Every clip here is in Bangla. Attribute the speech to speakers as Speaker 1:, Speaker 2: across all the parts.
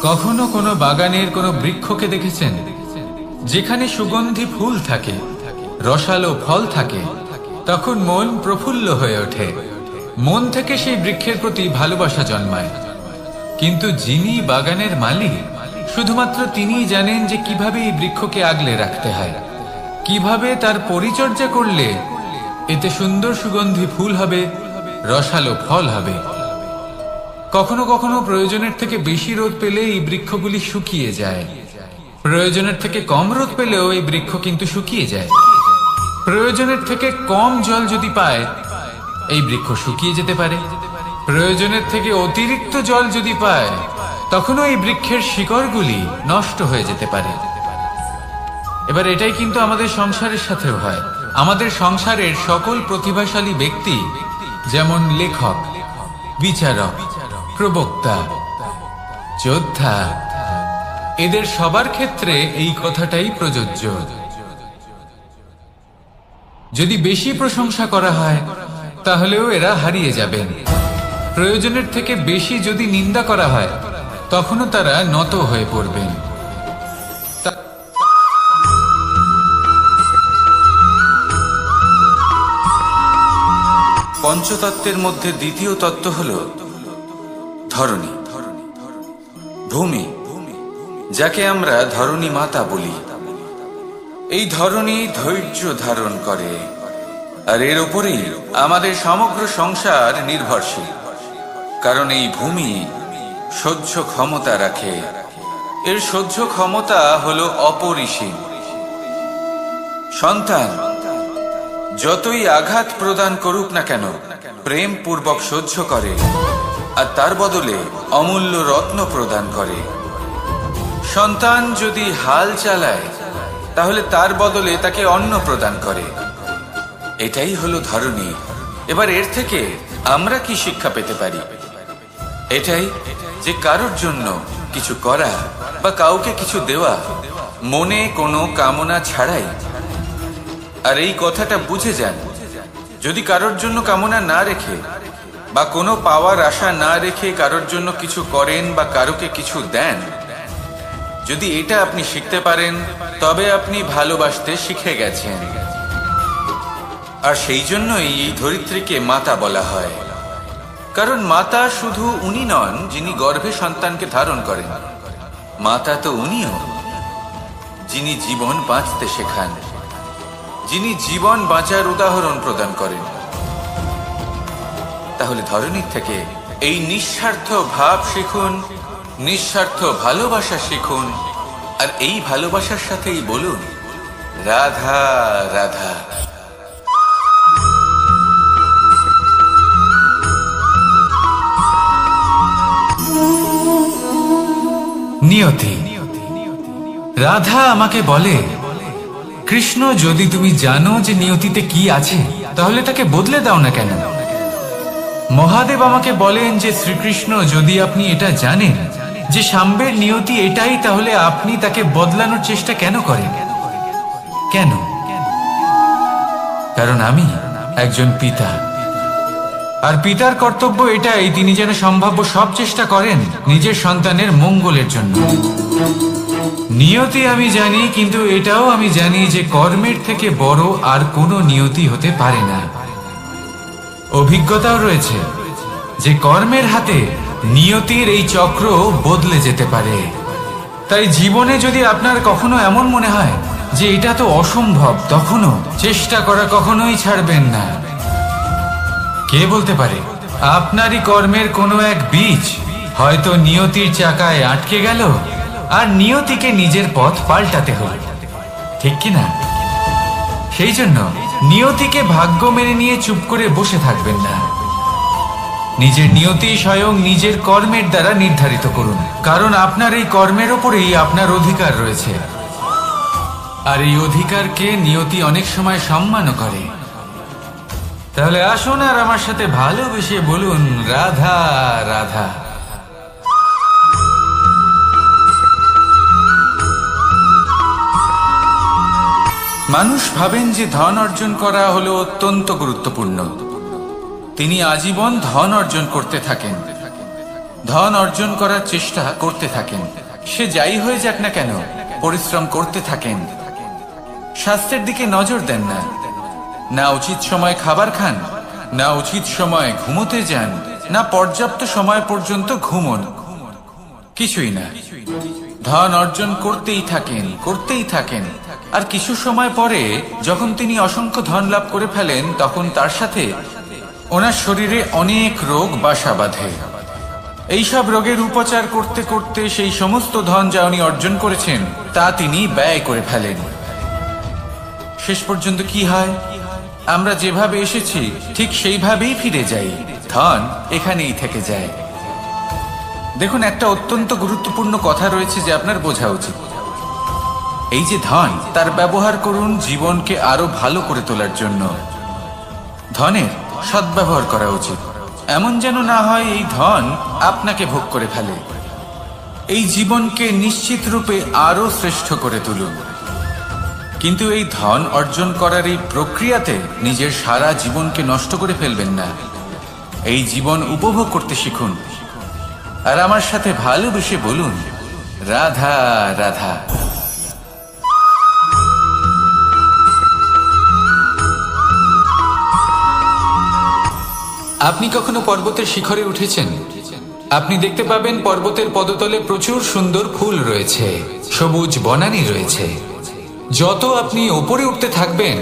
Speaker 1: কখনো কোনো বাগানের কোনো বৃক্ষকে দেখেছেন যেখানে সুগন্ধি ফুল থাকে, রসালো ফল থাকে? তখন মন প্রফুল্ল হয়ে ওঠে, মন থেকে সেই বৃক্ষের প্রতি ভালোবাসা জন্মায়। কিন্তু যিনি বাগানের মালিক, শুধুমাত্র তিনিই জানেন যে কিভাবে এই বৃক্ষকে আগলে রাখতে হয়, কিভাবে তার পরিচর্যা করলে এতে সুন্দর সুগন্ধি ফুল হবে, রসালো ফল হবে। কখনো কখনো প্রয়োজনের থেকে বেশি রোদ পেলে এই বৃক্ষগুলি শুকিয়ে যায়, প্রয়োজনের থেকে কম রোদ পেলেও এই বৃক্ষ কিন্তু শুকিয়ে যায়। প্রয়োজনের থেকে কম জল যদি পায়, এই বৃক্ষ শুকিয়ে যেতে পারে। প্রয়োজনের থেকে অতিরিক্ত জল যদি পায়, তখনও এই বৃক্ষের শিকড়গুলি নষ্ট হয়ে যেতে পারে। এবার এটাই কিন্তু আমাদের সংসারের সাথেও হয়। আমাদের সংসারের সকল প্রতিভাশালী ব্যক্তি, যেমন লেখক, বিচারক, প্রবক্তা, যোদ্ধা, এদের সবার ক্ষেত্রে এই কথাটাই প্রযোজ্য। যদি বেশি প্রশংসা করা হয়, তাহলেও এরা হারিয়ে যাবেন। প্রয়োজনের থেকে বেশি যদি নিন্দা করা হয়, তখনও তারা নত হয়ে পড়বেন। পঞ্চতত্ত্বের মধ্যে দ্বিতীয় তত্ত্ব হল ধরণী, ভূমি, যাকে আমরা ধরণী মাতা বলি। এই ধরণী ধৈর্য ধারণ করে, আর এর উপরেই আমাদের সমগ্র সংসার নির্ভরশীল। কারণ এই ভূমি সহ্য ক্ষমতা রাখে, এর সহ্য ক্ষমতা হলো অপরিসীম। সন্তান যতই আঘাত প্রদান করুক না কেন, প্রেম পূর্বক সহ্য করে, আর তার বদলে অমূল্য রত্ন প্রদান করে। সন্তান যদি হাল চালায়, তাহলে তার বদলে তাকে অন্ন প্রদান করে। এটাই হলো ধরণী। এবার এর থেকে আমরা কি শিক্ষা পেতে পারি? এটাই যে কারোর জন্য কিছু করা বা কাউকে কিছু দেওয়া মনে কোনো কামনা ছাড়াই। আর এই কথাটা বুঝে যান, যদি কারোর জন্য কামনা না রেখে বা কোনো পাওয়ার আশা না রেখে কারোর জন্য কিছু করেন বা কারোকে কিছু দেন, যদি এটা আপনি শিখতে পারেন, তবে আপনি ভালোবাসতে শিখে গেছেন। আর সেই জন্যই এই ধরিত্রীকে মাতা বলা হয়। কারণ মাতা শুধু উনি নন যিনি গর্ভে সন্তানকে ধারণ করেন, মাতা তো উনিও যিনি জীবন বাঁচতে শেখান, যিনি জীবন বাঁচার উদাহরণ প্রদান করেন। তাহলে ধরণীর থেকে এই নিঃস্বার্থ ভাব শিখুন, নিঃস্বার্থ ভালোবাসা শিখুন, আর এই ভালোবাসার সাথেই বলুন রাধা রাধা। নিয়তি। রাধা আমাকে বলে, কৃষ্ণ, যদি তুমি জানো যে নিয়তিতে কি আছে, তাহলে তাকে বদলে দাও না কেন? মহাদেব আমাকে বলেন যে শ্রীকৃষ্ণ, যদি আপনি এটা জানেন যে সাম্বের নিয়তি এটাই, তাহলে আপনি তাকে বদলানোর চেষ্টা কেন করেন? কেন? কারণ আমি একজন পিতা, আর পিতার কর্তব্য এটাই, তিনি যেন সম্ভাব্য সব চেষ্টা করেন নিজের সন্তানের মঙ্গলের জন্য। নিয়তি আমি জানি, কিন্তু এটাও আমি জানি যে কর্মের থেকে বড় আর কোনো নিয়তি হতে পারে না। অভিজ্ঞতাও রয়েছে যে কর্মের হাতে নিয়তির এই চক্র বদলে যেতে পারে। তাই জীবনে যদি আপনার কখনো এমন মনে হয় যে এটা তো অসম্ভব, তখনও চেষ্টা করা কখনোই ছাড়বেন না। কে বলতে পারে আপনারই কর্মের কোনো এক বীজ হয়তো নিয়তির চাকায় আটকে গেল, আর নিয়তিকে নিজের পথ পাল্টাতে হলো, ঠিক কিনা? সেই জন্য নিয়তিকে ভাগ্য মেনে নিয়ে চুপ করে বসে থাকবেন না। নিজের নিয়তি স্বয়ং নিজের কর্মের দ্বারা নির্ধারিত করুন, কারণ আপনার এই কর্মের ওপরেই আপনার অধিকার রয়েছে। আর এই অধিকারকে নিয়তি অনেক সময় সম্মানও করে। তাহলে আসুন আর আমার সাথে ভালোবেসে বলুন রাধা রাধা। মানুষ ভাবেন যে ধন অর্জন করা হলো অত্যন্ত গুরুত্বপূর্ণ। তিনি আজীবন ধন অর্জন করতে থাকেন, ধন অর্জন করার চেষ্টা করতে থাকেন, সে যাই হয়ে যাক না কেন পরিশ্রম করতে থাকেন। স্বাস্থ্যের দিকে নজর দেন না, না উচিত সময় খাবার খান, না উচিত সময় ঘুমোতে যান, না পর্যাপ্ত সময় পর্যন্ত ঘুমন, কিছুই না। ধন অর্জন করতেই থাকেন। আর কিছু সময় পরে যখন তিনি অসংখ্য ধন লাভ করে ফেলেন, তখন তার সাথে ওনার শরীরে অনেক রোগ বাসা বাঁধে। এইসব রোগের উপচার করতে করতে সেই সমস্ত ধন যা উনি অর্জন করেছেন তা তিনি ব্যয় করে ফেলেন। শেষ পর্যন্ত কি হয়? আমরা যেভাবে এসেছি ঠিক সেইভাবেই ফিরে যাই, ধন এখানেই থেকে যায়। দেখুন, একটা অত্যন্ত গুরুত্বপূর্ণ কথা রয়েছে যে আপনার বোঝা উচিত। এই যে ধন, তার ব্যবহার করুন জীবনকে আরো ভালো করে তোলার জন্য। ধনের সদ্ব্যবহার করা উচিত, এমন যেন না হয় এই ধন আপনাকে ভোগ করে ফেলে। এই জীবনকে নিশ্চিত রূপে আরো শ্রেষ্ঠ করে তুলুন। কিন্তু এই ধন অর্জন করার এই প্রক্রিয়াতে নিজের সারা জীবনকে নষ্ট করে ফেলবেন না। এই জীবন উপভোগ করতে শিখুন, আর আমার সাথে ভালোবেসে বলুন, রাধা রাধা। আপনি কখনো পর্বতের শিখরে উঠেছেন? আপনি দেখতে পাবেন পর্বতের পদতলে প্রচুর সুন্দর ফুল রয়েছে, সবুজ বনানী রয়েছে। যত আপনি উপরে উঠতে থাকবেন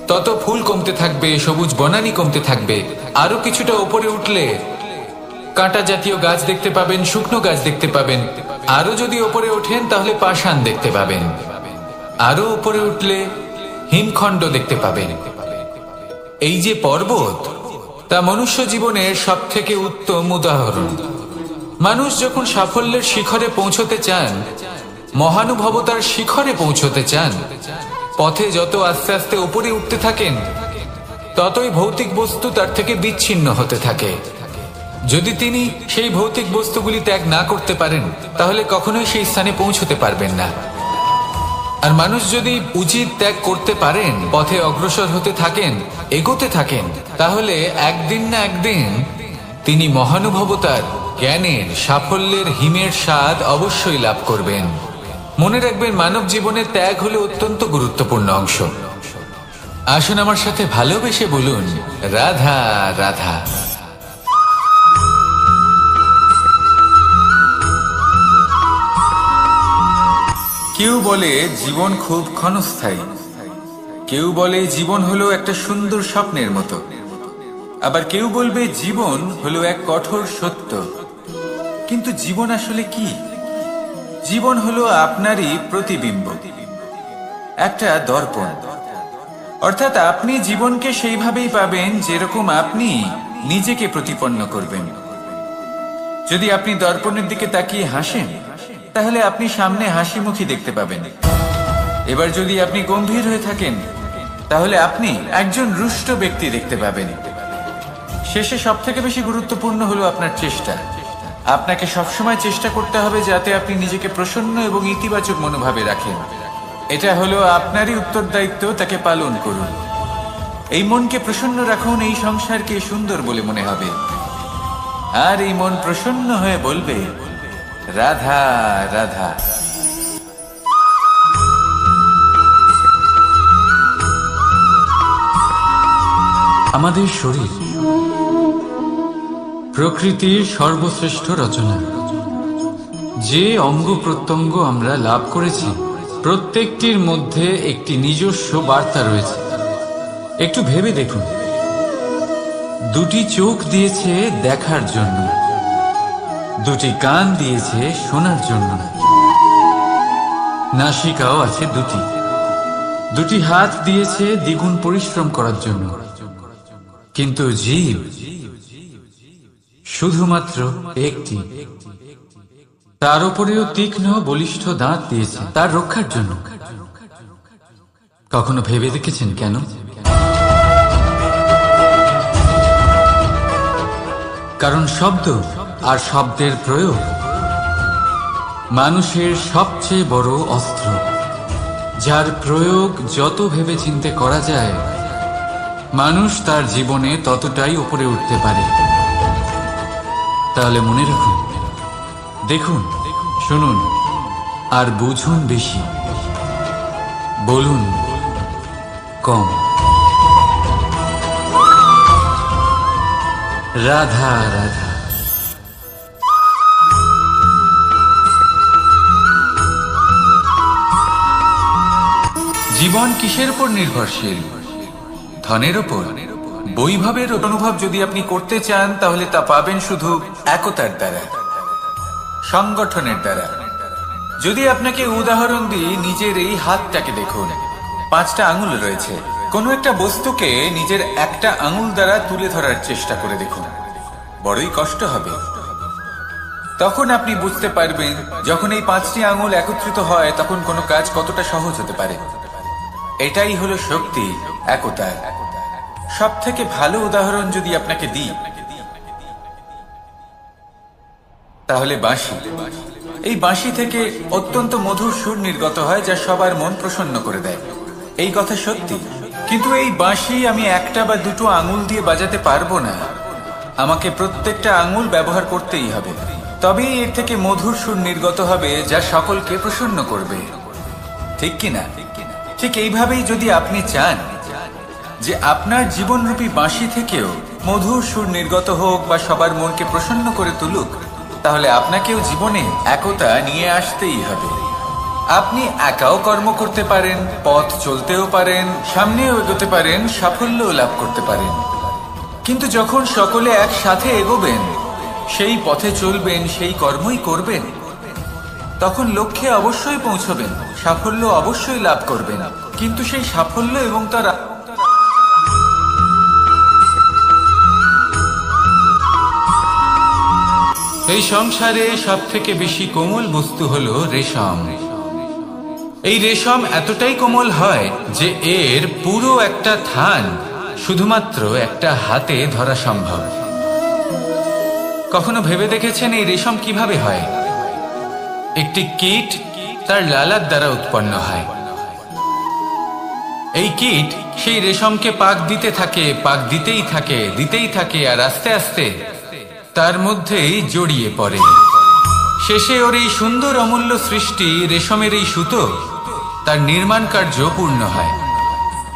Speaker 1: তত ফুল কমতে থাকবে, সবুজ বনানী কমতে থাকবে। আরো কিছুটা উপরে উঠলে কাঁটা জাতীয় গাছ দেখতে পাবেন, শুকনো গাছ দেখতে পাবেন। আরো যদি উপরে ওঠেন তাহলে পাষাণ দেখতে পাবেন। আরো উপরে উঠলে হিমখণ্ড দেখতে পাবেন। এই যে পর্বত, তা মনুষ্য জীবনের সব থেকে উত্তম উদাহরণ। মানুষ যখন সাফল্যের শিখরে পৌঁছতে চান, মহানুভবতার শিখরে পৌঁছতে চান, পথে যত আস্তে আস্তে উপরে উঠতে থাকেন ততই ভৌতিক বস্তু তার থেকে বিচ্ছিন্ন হতে থাকে। যদি তিনি সেই ভৌতিক বস্তুগুলি ত্যাগ না করতে পারেন তাহলে কখনোই সেই স্থানে পৌঁছতে পারবেন না। আর মানুষ যদি উচিত ত্যাগ করতে পারেন, পথে অগ্রসর হতে থাকেন, এগোতে থাকেন, তাহলে একদিন না একদিন তিনি মহানুভবতার, জ্ঞানের, সাফল্যের হিমের স্বাদ অবশ্যই লাভ করবেন। মনে রাখবেন, মানব জীবনে ত্যাগ হলো অত্যন্ত গুরুত্বপূর্ণ অংশ। আসুন আমার সাথে ভালোবেসে বলুন, রাধা রাধা। কেউ বলে জীবন খুব ক্ষণস্থায়ী, কেউ বলে জীবন হলো একটা সুন্দর স্বপ্নের মতো, আবার কেউ বলবে জীবন হলো এক কঠোর সত্য। কিন্তু জীবন আসলে কি? জীবন হলো আপনারই প্রতিবিম্ব, একটা দর্পণ। অর্থাৎ আপনি জীবনকে সেইভাবেই পাবেন যেরকম আপনি নিজেকে প্রতিপন্ন করবেন। যদি আপনি দর্পণের দিকে তাকিয়ে হাসেন তাহলে আপনি সামনে হাসি মুখী দেখতে পাবেন। এবার যদি আপনি গম্ভীর হয়ে থাকেন তাহলে আপনি একজন রুষ্ট ব্যক্তি দেখতে পাবেন। শেষে সব থেকে বেশি গুরুত্বপূর্ণ হলো আপনার চেষ্টা। আপনাকে সবসময় চেষ্টা করতে হবে যাতে আপনি নিজেকে প্রসন্ন এবং ইতিবাচক মনোভাবে রাখেন। এটা হলো আপনারই উত্তরদায়িত্ব, তাকে পালন করুন। এই মনকে প্রসন্ন রাখুন, এই সংসারকে সুন্দর বলে মনে হবে। আর এই মন প্রসন্ন হয়ে বলবে, রাধা রাধা। আমাদের শরীর প্রকৃতির সর্বশ্রেষ্ঠ রচনা। যে অঙ্গ প্রত্যঙ্গ আমরা লাভ করেছি প্রত্যেকটির মধ্যে একটি নিজস্ব বার্তা রয়েছে। একটু ভেবে দেখুন, দুটি চোখ দিয়েছে দেখার জন্য, দুটি কান দিয়েছে শোনার জন্য, নাসিকাও আছে দুটি, দুটি হাত দিয়েছে দ্বিগুণ পরিশ্রম করার জন্য। কিন্তু জীব শুধুমাত্র একটি। তার উপরেও তীক্ষ্ণ বলিষ্ঠ দাঁত দিয়েছে তার রক্ষার জন্য। কখনো ভেবে দেখেছেন কেন? কারণ শব্দ আর শব্দের প্রয়োগ মানুষের সবচেয়ে বড় অস্ত্র, যার প্রয়োগ যত ভেবে চিন্তে করা যায় মানুষ তার জীবনে ততটাই উপরে উঠতে পারে। তাহলে মনে রাখুন, দেখুন, শুনুন আর বুঝুন বেশি, বলুন কম। রাধা রাধা। জীবন কিসের উপর নির্ভরশীল? ধনের উপর। বৈভবের অনুভব যদি আপনি করতে চান তাহলে তা পাবেন শুধু একতার দ্বারা, সংগঠনের দ্বারা। যদি আপনাকে উদাহরণ দিই, নিজের এই হাতটাকে দেখুন, 5টা আঙুল রয়েছে। কোনো একটা বস্তুকে নিজের একটা আঙুল দ্বারা তুলে ধরার চেষ্টা করে দেখুন, বড়ই কষ্ট হবে। তখন আপনি বুঝতে পারবেন যখন এই 5টি আঙুল একত্রিত হয় তখন কোনো কাজ কতটা সহজ হতে পারে। এটাই হলো শক্তি, একতার। সব থেকে ভালো উদাহরণ যদি আপনাকে দিই তাহলে বাঁশি। এই বাঁশি থেকে অত্যন্ত মধুর সুর নির্গত হয় যা সবার মন প্রসন্ন করে দেয়। এই কথা সত্যি, কিন্তু এই বাঁশি আমি একটা বা দুটো আঙুল দিয়ে বাজাতে পারবো না। আমাকে প্রত্যেকটা আঙুল ব্যবহার করতেই হবে, তবেই এর থেকে মধুর সুর নির্গত হবে যা সকলকে প্রসন্ন করবে, ঠিক কিনা? ঠিক এইভাবেই যদি আপনি চান যে আপনার জীবনরূপী বাঁশি থেকেও মধুর সুর নির্গত হোক বা সবার মনকে প্রসন্ন করে তুলুক, তাহলে আপনাকেও জীবনে একতা নিয়ে আসতেই হবে। আপনি একাও কর্ম করতে পারেন, পথ চলতেও পারেন, সামনেও এগোতে পারেন, সাফল্যও লাভ করতে পারেন। কিন্তু যখন সকলে একসাথে এগোবেন, সেই পথে চলবেন, সেই কর্মই করবেন, তখন লক্ষ্যে অবশ্যই পৌঁছবেন, সাফল্য অবশ্যই লাভ করবেন। কিন্তু সেই সাফল্য এবং তার এই সংসারে সব থেকে বেশি কোমল বস্তু হলো রেশম। এই রেশম এতটাই কোমল হয় যে এর পুরো একটা থান শুধুমাত্র একটা হাতে ধরা সম্ভব। কখনো ভেবে দেখেছেন এই রেশম কিভাবে হয়? একটি কীট তার লালার দ্বারা উৎপন্ন হয়। এই কীট সেই রেশমকে পাক দিতে থাকে, পাক দিতেই থাকে, দিতেই থাকে, আর আস্তে আস্তে তার মধ্যেই জড়িয়ে পড়ে। শেষে ওর এই সুন্দর অমূল্য সৃষ্টি রেশমের এই সুতো, তার নির্মাণ কার্য পূর্ণ হয়।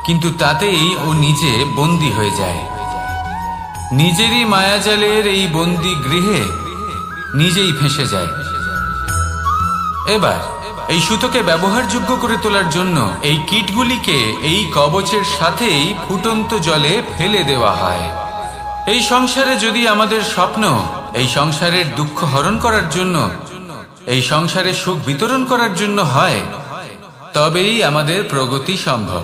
Speaker 1: কিন্তু তাতেই ও নিজে বন্দী হয়ে যায়। নিজেরই মায়াজালের এই বন্দী গৃহে নিজেই ফেঁসে যায়। এবার এই সুতোকে ব্যবহারযোগ্য করে তোলার জন্য এই কীটগুলিকে এই কবচের সাথেই ফুটন্ত জলে ফেলে দেওয়া হয়। এই সংসারে যদি আমাদের স্বপ্ন এই সংসারের দুঃখ হরণ করার জন্য, এই সংসারে সুখ বিতরণ করার জন্য হয়, তবেই আমাদের প্রগতি সম্ভব।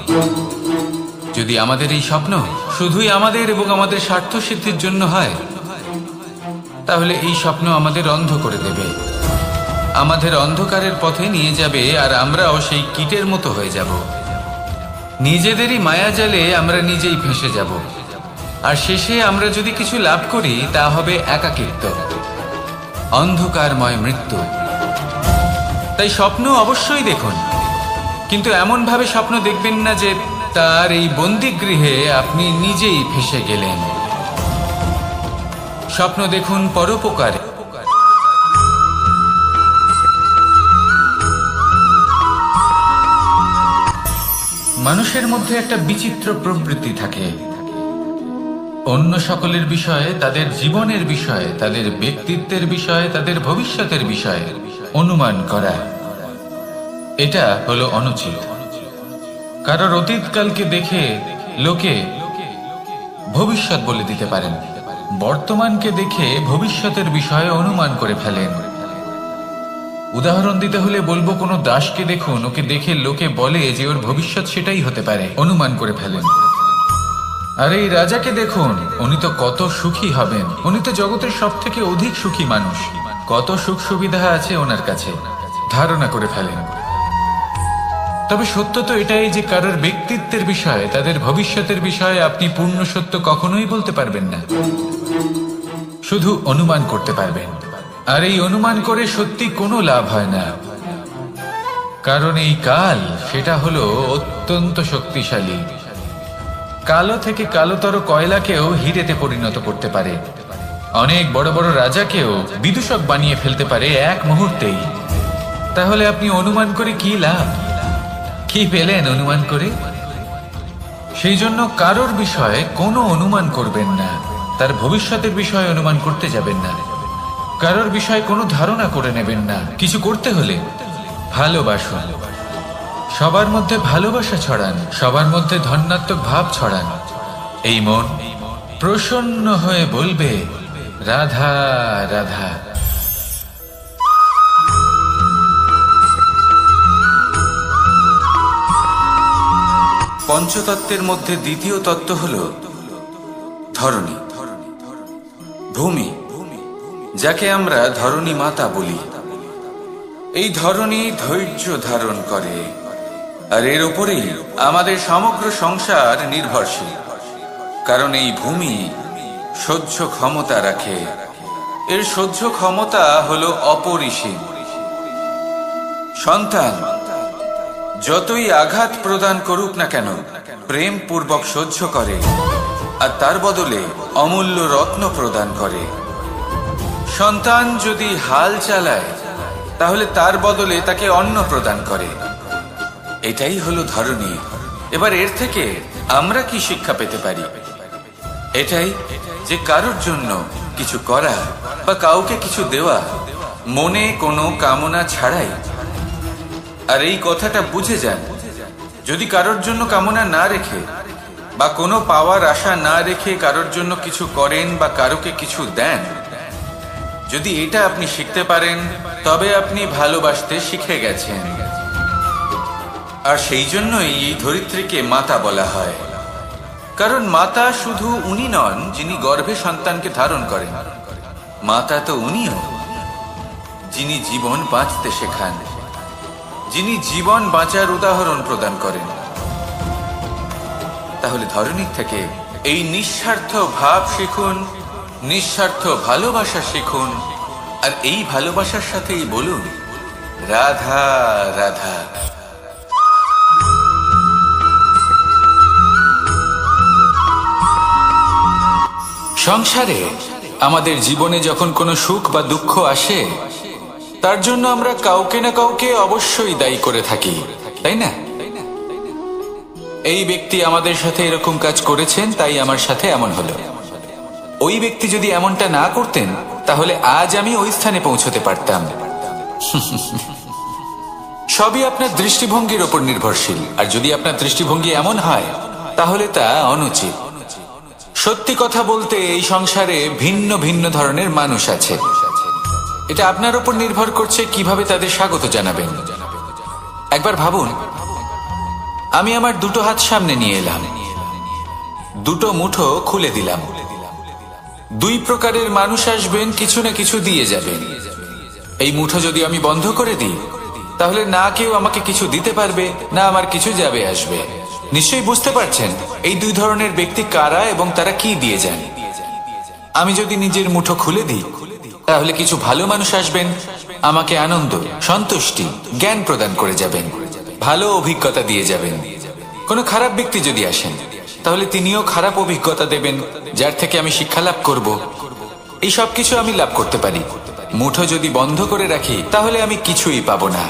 Speaker 1: যদি আমাদের এই স্বপ্ন শুধুই আমাদের এবং আমাদের স্বার্থ সিদ্ধির জন্য হয়, তাহলে এই স্বপ্ন আমাদের অন্ধ করে দেবে, আমাদের অন্ধকারের পথে নিয়ে যাবে, আর আমরাও সেই কীটের মতো হয়ে যাব। নিজেদেরই মায়াজালে আমরা নিজেই ফেঁসে যাব, আর শেষে আমরা যদি কিছু লাভ করি তা হবে একাকিত্ব, অন্ধকারময় মৃত্যু। তাই স্বপ্ন অবশ্যই দেখুন, কিন্তু এমন ভাবে স্বপ্ন দেখবেন না যে তার এই বন্দিগৃহে আপনি নিজেই ফেঁসে গেলেন। স্বপ্ন দেখুন পরোপকারে। মানুষের মধ্যে একটা বিচিত্র প্রবৃত্তি থাকে, অন্য সকলের বিষয়ে, তাদের জীবনের বিষয়ে, তাদের ব্যক্তিত্বের বিষয়ে, তাদের ভবিষ্যতের বিষয়ে অনুমান করা। এটা হলো অনুচিত। কারোর অতীতকালকে দেখে লোকে ভবিষ্যৎ বলে দিতে পারেন, বর্তমানকে দেখে ভবিষ্যতের বিষয়ে অনুমান করে ফেলেন। উদাহরণ দিতে হলে বলবো, কোনো দাসকে দেখুন, ওকে দেখে লোকে বলে যে ওর ভবিষ্যৎ সেটাই হতে পারে, অনুমান করে ফেলেন। আর এই রাজাকে দেখুন, উনি তো কত সুখী হবেন, উনি তো জগতের সব থেকে অধিক সুখী মানুষ, কত সুখ সুবিধা আছে ওনার কাছে, ধারণা করে ফেলেন। তবে সত্য তো এটাই যে কারোর ব্যক্তিত্বের বিষয়ে, তাদের ভবিষ্যতের বিষয়ে আপনি পূর্ণ সত্য কখনোই বলতে পারবেন না, শুধু অনুমান করতে পারবেন। আর এই অনুমান করে সত্যি কোনো লাভ হয় না, কারণ এই কাল সেটা হলো অত্যন্ত শক্তিশালী। কালো থেকে কালোতর কয়লাকেও হিরেতে পরিণত করতে পারে। অনেক বড় বড় রাজাকেও বিদূষক বানিয়ে ফেলতে পারে এক মুহূর্তেই। তাহলে আপনি অনুমান করে কি লাভ? কি পেলেন অনুমান করে? সেই জন্য কারোর বিষয়ে কোনো অনুমান করবেন না, তার ভবিষ্যতের বিষয়ে অনুমান করতে যাবেন না, কারোর বিষয়ে কোনো ধারণা করে নেবেন না। কিছু করতে হলে ভালোবাসুন, সবার মধ্যে ভালোবাসা ছড়ান, সবার মধ্যে ধন্যাত্মক ভাব ছড়ান। এই মন প্রসন্ন হয়ে বলবে রাধা রাধা।
Speaker 2: পঞ্চতত্ত্বের মধ্যে দ্বিতীয় তত্ত্ব হল ধরণী, ভূমি, যাকে আমরা ধরণী মাতা বলি। এই ধরণী ধৈর্য ধারণ করে, আর এর উপরেই আমাদের সমগ্র সংসার নির্ভরশীল। কারণ এই ভূমি সহ্য ক্ষমতা রাখে, এর সহ্য ক্ষমতা হলো অপরিসীম। সন্তান যতই আঘাত প্রদান করুক না কেন, প্রেম পূর্বক সহ্য করে, আর তার বদলে অমূল্য রত্ন প্রদান করে। সন্তান যদি হাল চালায়, তাহলে তার বদলে তাকে অন্ন প্রদান করে। এটাই হলো ধরণী। এবার এর থেকে আমরা কি শিক্ষা পেতে পারি? এটাই যে কারোর জন্য কিছু করা বা কাউকে কিছু দেওয়া মনে কোনো কামনা ছাড়াই। আর এই কথাটা বুঝে যান, যদি কারোর জন্য কামনা না রেখে বা কোনো পাওয়ার আশা না রেখে কারোর জন্য কিছু করেন বা কারোকে কিছু দেন, যদি এটা আপনি শিখতে পারেন, তবে আপনি ভালোবাসতে শিখে গেছেন। আর সেই জন্যই এই ধরিত্রীকে মাতা বলা হয়। কারণ মাতা শুধু উনি নন যিনি গর্ভে সন্তানকে ধারণ করেন, মাতা তো উনিও যিনি জীবন বাঁচতে শেখান, যিনি জীবন বাঁচার উদাহরণ প্রদান করেন। তাহলে ধরণীর থেকে এই নিঃস্বার্থ ভাব শিখুন, নিঃস্বার্থ ভালোবাসা শিখুন, আর এই ভালোবাসার সাথেই বলুন রাধা রাধা। সংসারে আমাদের জীবনে যখন কোনো সুখ বা দুঃখ আসে, তার জন্য আমরা কাউকে না কাউকে অবশ্যই দায়ী করে থাকি, তাই না? এই ব্যক্তি আমাদের সাথে এরকম কাজ করেছেন, তাই আমার সাথে এমন হলো। ওই ব্যক্তি যদি এমনটা না করতেন, তাহলে আজ আমি ওই স্থানে পৌঁছতে পারতাম। সবই আপনার দৃষ্টিভঙ্গির ওপর নির্ভরশীল। আর যদি আপনার দৃষ্টিভঙ্গি এমন হয়, তাহলে তা অনুচিত। সত্যি কথা বলতে এই সংসারে ভিন্ন ভিন্ন ধরনের মানুষ আছে। এটা আপনার উপর নির্ভর করছে কিভাবে তাদের স্বাগত জানাবেন। একবার ভাবুন, আমি আমার দুটো হাত সামনে নিয়ে এলাম, দুটো মুঠো খুলে দিলাম। দুই প্রকারের মানুষ আসবেন, কিছু না কিছু দিয়ে যাবেন। এই মুঠো যদি আমি বন্ধ করে দিই, তাহলে না কেউ আমাকে কিছু দিতে পারবে, না আমার কিছু যাবে আসবে। নিশ্চয়ই বুঝতে পারছেন এই দুই ধরনের ব্যক্তি কারা এবং তারা কি দিয়ে যান। আমি যদি নিজের মুঠো খুলে দিই, তাহলে কিছু ভালো মানুষ আসবেন, আমাকে আনন্দ, সন্তুষ্টি, জ্ঞান প্রদান করে যাবেন, ভালো অভিজ্ঞতা দিয়ে যাবেন। কোনো খারাপ ব্যক্তি যদি আসেন, তাহলে তিনিও খারাপ অভিজ্ঞতা দেবেন, যার থেকে আমি শিক্ষা লাভ করব। এই সব কিছু আমি লাভ করতে পারি। মুঠো যদি বন্ধ করে রাখি, তাহলে আমি কিছুই পাবো না।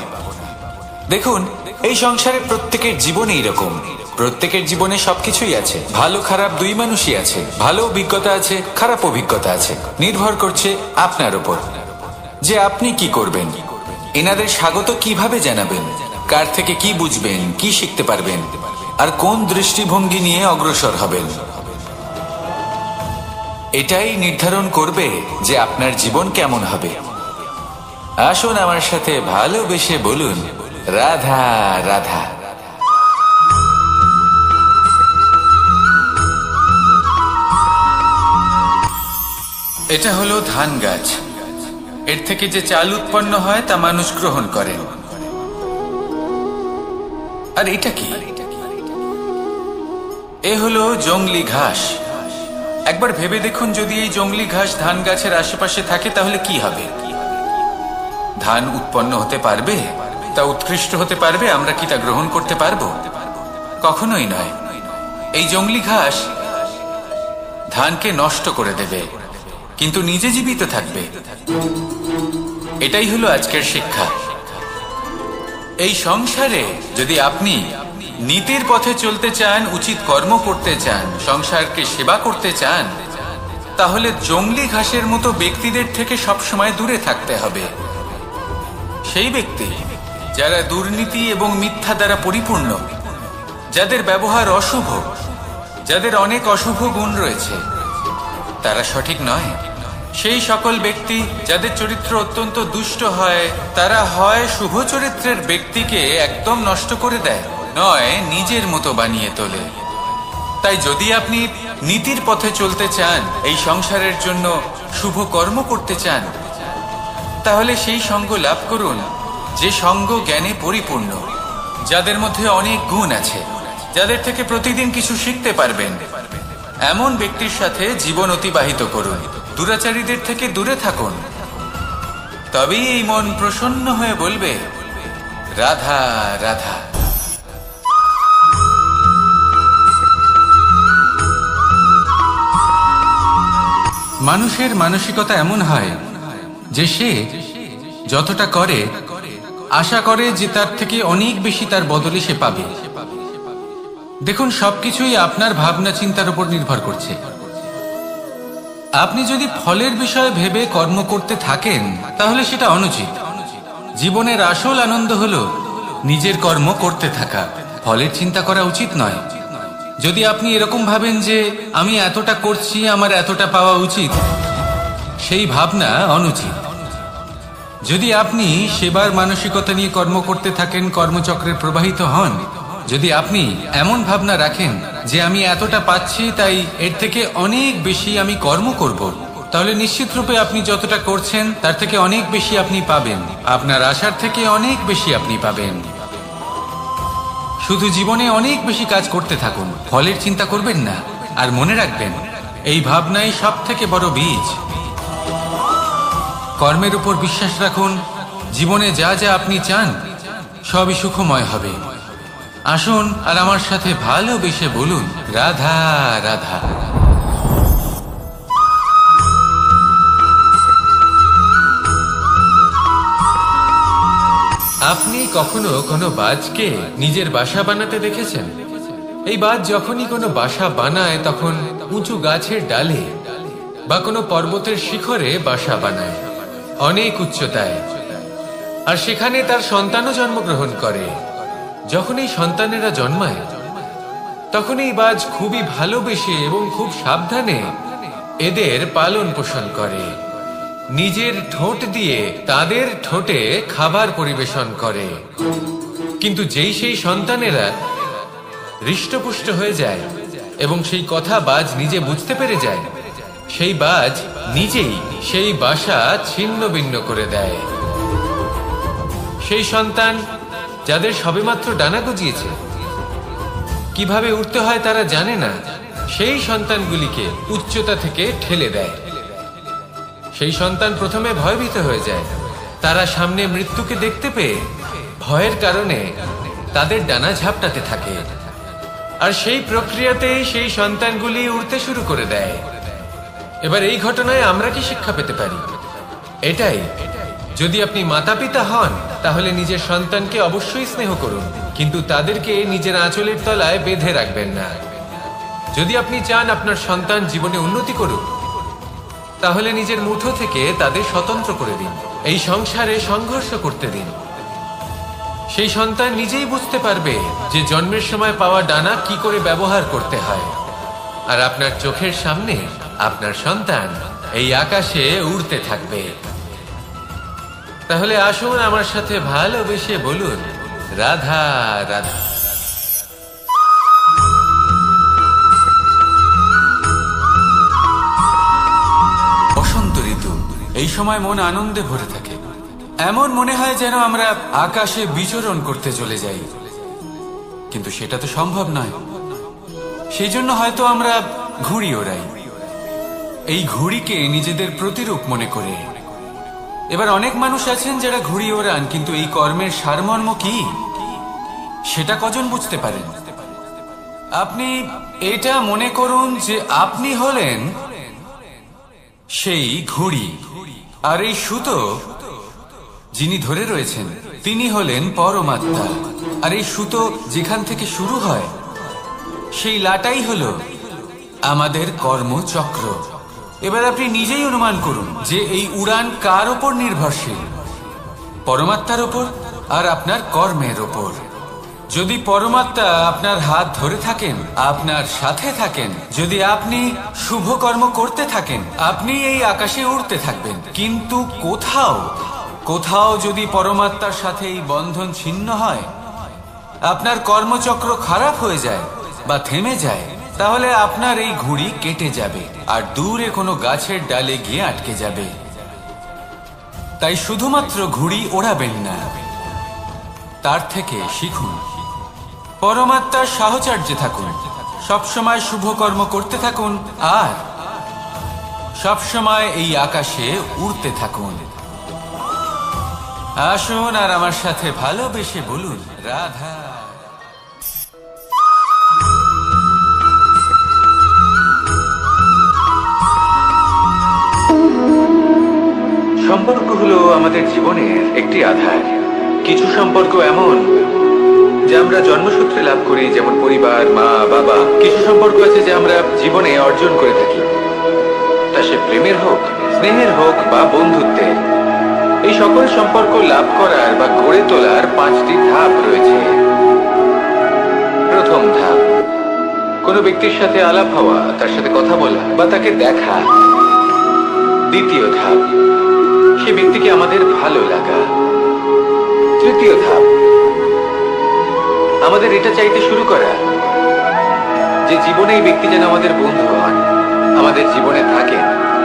Speaker 2: দেখুন, এই সংসারে প্রত্যেকের জীবনে এইরকম। প্রত্যেকের জীবনে সবকিছুই আছে, ভালো খারাপ দুই মানুষই আছে। ভালো অভিজ্ঞতা আছে, খারাপ অভিজ্ঞতা আছে। নির্ভর করছে আপনার উপর যে আপনি কি করবেন, এনাদের স্বাগত কিভাবে জানাবেন, কার থেকে কি বুঝবেন, কি শিখতে পারবেন, আর কোন দৃষ্টিভঙ্গি নিয়ে অগ্রসর হবেন। এটাই নির্ধারণ করবে যে আপনার জীবন কেমন হবে। আসুন আমার সাথে ভালোবেসে বলুন রাধা রাধা।
Speaker 1: এটা হলো ধান গাছ। এর থেকে যে চাল উৎপন্ন হয় তা মানুষ গ্রহণ করেন। আর এটা কি? এ হলো জংলি ঘাস। একবার ভেবে দেখুন, যদি এই জংলি ঘাস ধান গাছের আশেপাশে থাকে, তাহলে কি হবে? ধান উৎপন্ন হতে পারবে? তা উৎকৃষ্ট হতে পারবে? আমরা কি তা গ্রহণ করতে পারবো? কখনোই নয়। এই জংলি ঘাস ধানকে নষ্ট করে দেবে।
Speaker 2: কিন্তু নিজে জীবিত থাকবে। এটাই হলো আজকের শিক্ষা। এই সংসারে যদি আপনি নীতির পথে চলতে চান, উচিত কর্ম করতে চান, সংসারকে সেবা করতে চান, তাহলে জংলি ঘাসের মতো ব্যক্তিদের থেকে সবসময় দূরে থাকতে হবে। সেই ব্যক্তি যারা দুর্নীতি এবং মিথ্যা দ্বারা পরিপূর্ণ, যাদের ব্যবহার অশুভ, যাদের অনেক অশুভ গুণ রয়েছে, তারা সঠিক নয়। সেই সকল ব্যক্তি যাদের চরিত্র অত্যন্ত দুষ্ট হয়, তারা হয় শুভ চরিত্রের ব্যক্তিকে একদম নষ্ট করে দেয়, নয় নিজের মতো বানিয়ে তোলে। তাই যদি আপনি নীতির পথে চলতে চান, এই সংসারের জন্য শুভ কর্ম করতে চান, তাহলে সেই সঙ্গ লাভ করুন যে সঙ্গ জ্ঞানে পরিপূর্ণ, যাদের মধ্যে অনেক গুণ আছে, যাদের থেকে প্রতিদিন কিছু শিখতে পারবেন। এমন ব্যক্তির সাথে জীবন অতিবাহিত করুন, দুরাচারীদের থেকে দূরে থাকুন। তবেই এই মন প্রসন্ন হয়ে বলবে, রাধা রাধা।
Speaker 1: মানুষের মানসিকতা এমন হয় যে সে যতটা করে আশা করে যে তার থেকে অনেক বেশি তার বদলে সে পাবে। দেখুন, সবকিছুই আপনার ভাবনা চিন্তার উপর নির্ভর করছে। আপনি যদি ফলের বিষয়ে ভেবে কর্ম করতে থাকেন, তাহলে সেটা অনুচিত। জীবনের আসল আনন্দ হলো নিজের কর্ম করতে থাকা, ফলের চিন্তা করা উচিত নয়। যদি আপনি এরকম ভাবেন যে আমি এতটা করছি, আমার এতটা পাওয়া উচিত, সেই ভাবনা অনুচিত। যদি আপনি সেবার মানসিকতা নিয়ে কর্ম করতে থাকেন, কর্মচক্রে প্রবাহিত হন, যদি আপনি এমন ভাবনা রাখেন যে আমি এতটা পাচ্ছি, তাই এর থেকে অনেক বেশি আমি কর্ম করব, তাহলে নিশ্চিত রূপে আপনি যতটা করছেন তার থেকে অনেক বেশি আপনি পাবেন। আপনার আশার থেকে অনেক বেশি আপনি পাবেন। শুধু জীবনে অনেক বেশি কাজ করতে থাকুন, ফলের চিন্তা করবেন না। আর মনে রাখবেন, এই ভাবনাই সব থেকে বড় বীজ। কর্মের উপর বিশ্বাস রাখুন। জীবনে যা যা আপনি চান সবই সুখময় হবে। আসুন আর আমার সাথে ভালোবেসে বলুন, রাধা রাধা। আপনি কখনো কোনো বাজকে নিজের বাসা বানাতে দেখেছেন? এই বাজ যখনই কোনো বাসা বানায়, তখন উঁচু গাছের ডালে বা কোনো পর্বতের শিখরে বাসা বানায়, অনেক উচ্চতায়। আর সেখানে তার সন্তানও জন্মগ্রহণ করে। যখন এই সন্তানেরা জন্মায়, তখন এই বাজ খুবই ভালোবেসে এবং খুব সাবধানে এদের পালন পোষণ করে। নিজের ঠোঁট দিয়ে তাদের ঠোঁটে খাবার পরিবেশন করে। কিন্তু যেই সেই সন্তানেরা হৃষ্টপুষ্ট হয়ে যায় এবং সেই কথা বাজ নিজে বুঝতে পেরে যায়, সেই বাজ নিজেই সেই বাসা ছিন্ন ভিন্ন করে দেয়। সেই সন্তান যাদের সবেমাত্র ডানা গজিয়েছে, কিভাবে উঠতে হয় তারা জানে না, সেই সন্তানগুলিকে উচ্চতা থেকে ঠেলে দেয়। সেই সন্তান প্রথমে ভয়ভীত হয়ে যায়। তারা সামনে মৃত্যুকে দেখতে পেয়ে ভয়ের কারণে তাদের ডানা ঝাপটাতে থাকে। আর সেই প্রক্রিয়াতেই সেই সন্তানগুলি উড়তে শুরু করে দেয়। এবার এই ঘটনায় আমরা কি শিক্ষা পেতে পারি? এটাই, যদি আপনি মাতা পিতা হন, তাহলে নিজের সন্তানকে অবশ্যই স্নেহ করুন, কিন্তু তাদেরকে নিজের আঁচলের তলায় বেঁধে রাখবেন না। যদি আপনি চান আপনার সন্তান জীবনে উন্নতি করুক, তাহলে নিজের মুঠো থেকে তাদের স্বতন্ত্র করে দিন। এই সংসারে সংঘর্ষ করতে দিন। সেই সন্তান নিজেই বুঝতে পারবে যে জন্মের সময় পাওয়া ডানা কি করে ব্যবহার করতে হয়। আর আপনার চোখের সামনে আপনার সন্তান এই আকাশে উড়তে থাকবে। তাহলে আসুন আমার সাথে ভালোবেসে বলুন, রাধা রাধা।
Speaker 2: বসন্ত ঋতু, এই সময় মন আনন্দে ভরে থাকে। এমন মনে হয় যেন আমরা আকাশে বিচরণ করতে চলে যাই, কিন্তু সেটা তো সম্ভব নয়। সেই জন্য হয়তো আমরা ঘুড়ি ওড়াই, এই ঘুড়িকে নিজেদের প্রতিরূপ মনে করে। এবার অনেক মানুষ আছেন যারা ঘুড়ি ওড়ান, কিন্তু এই কর্মের সারমর্ম কি সেটা কজন বুঝতে পারেন? আপনি এটা মনে করুন যে আপনি হলেন
Speaker 1: সেই ঘুড়ি। আর এই সুতো যিনি ধরে রয়েছেন তিনি হলেন পরমাত্মা। আর এই সুতো যেখান থেকে শুরু হয় সেই লাটাই হলো আমাদের কর্মচক্র। এবার আপনি নিজেই অনুমান করুন যে এই উড়ান কার ওপর নির্ভরশীল? পরমাত্মার ওপর আর আপনার কর্মের ওপর। যদি পরমাত্মা আপনার হাত ধরে থাকেন, আপনার সাথে থাকেন, যদি আপনি শুভ কর্ম করতে থাকেন, আপনি এই আকাশে উড়তে থাকবেন। কিন্তু কোথাও যদি পরমাত্মার সাথে এই বন্ধন ছিন্ন হয়, আপনার কর্মচক্র খারাপ হয়ে যায় বা থেমে যায়, তাহলে আপনার এই ঘুড়ি কেটে যাবে আর দূরে কোনো গাছের ডালে গিয়ে আটকে যাবে। তাই শুধুমাত্র ঘুড়ি ওড়াবেন না, তার থেকে শিখুন। পরমাত্মার সাহচর্যে থাকুন, সবসময় শুভ কর্ম করতে থাকুন আর সবসময় এই আকাশে উড়তে থাকুন। আসুন আর আমার সাথে ভালোবেসে বলুন, রাধা।
Speaker 2: সম্পর্ক হলো আমাদের জীবনের একটি আধার। কিছু সম্পর্ক এমন যা আমরা জন্মসূত্রে লাভ করি, যেমন পরিবার, মা, বাবা। কিছু সম্পর্ক আছে যা আমরা জীবনে অর্জন করে থাকি, তা সে প্রেমের হোক, স্নেহের হোক বা বন্ধুত্বের। এই সকল সম্পর্ক লাভ করার বা গড়ে তোলার 5টি ধাপ রয়েছে। প্রথম ধাপ, কোনো ব্যক্তির সাথে আলাপ হওয়া, তার সাথে কথা বলা বা তাকে দেখা। দ্বিতীয় ধাপ, সে ব্যক্তিকে আমাদের ভালো লাগা। তৃতীয় ধাপ, আমাদের এটা চাইতে শুরু করা যে জীবনে এই ব্যক্তি যেন আমাদের বন্ধু হন, আমাদের জীবনে থাকেন,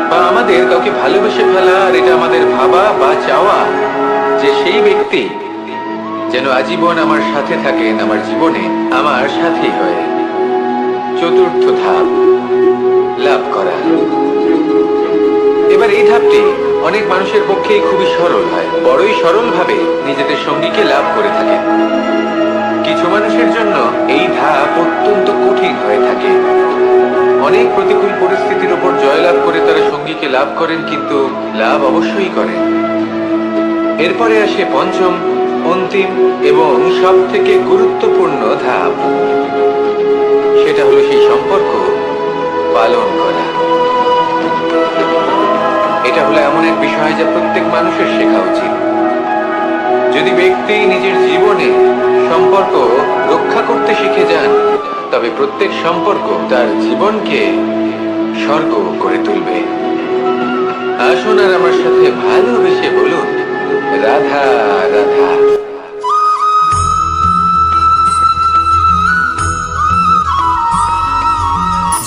Speaker 2: বা আমাদের কাউকে ভালোবেসে ফেলা। আর এটা আমাদের ভাবা বা চাওয়া যে সেই ব্যক্তি যেন আজীবন আমার সাথে থাকেন, আমার জীবনে আমার সাথী হয়ে। চতুর্থ ধাপ, লাভ করা। এবার এই ধাপটি অনেক মানুষের পক্ষেই খুবই সরল হয়, বড়ই সরলভাবে নিজেদের সঙ্গীকে লাভ করে থাকেন। কিছু মানুষের জন্য এই ধাপ অত্যন্ত কঠিন হয়ে থাকে। অনেক প্রতিকূল পরিস্থিতির উপর জয়লাভ করে তারা সঙ্গীকে লাভ করেন, কিন্তু লাভ অবশ্যই করেন। এরপরে আসে পঞ্চম, অন্তিম এবং সব থেকে গুরুত্বপূর্ণ ধাপ। সেটা হলো সেই সম্পর্ক পালন করা। এটা হলো এমন এক বিষয় যা প্রত্যেক মানুষের শেখা উচিত। যদি ব্যক্তি নিজের জীবনে সম্পর্ক রক্ষা করতে শিখে যান, তবে প্রত্যেক সম্পর্ক তার জীবনকে স্বর্গ করে তুলবে। আসুন আর আমার সাথে ভালোবেসে বলুন, রাধা রাধা।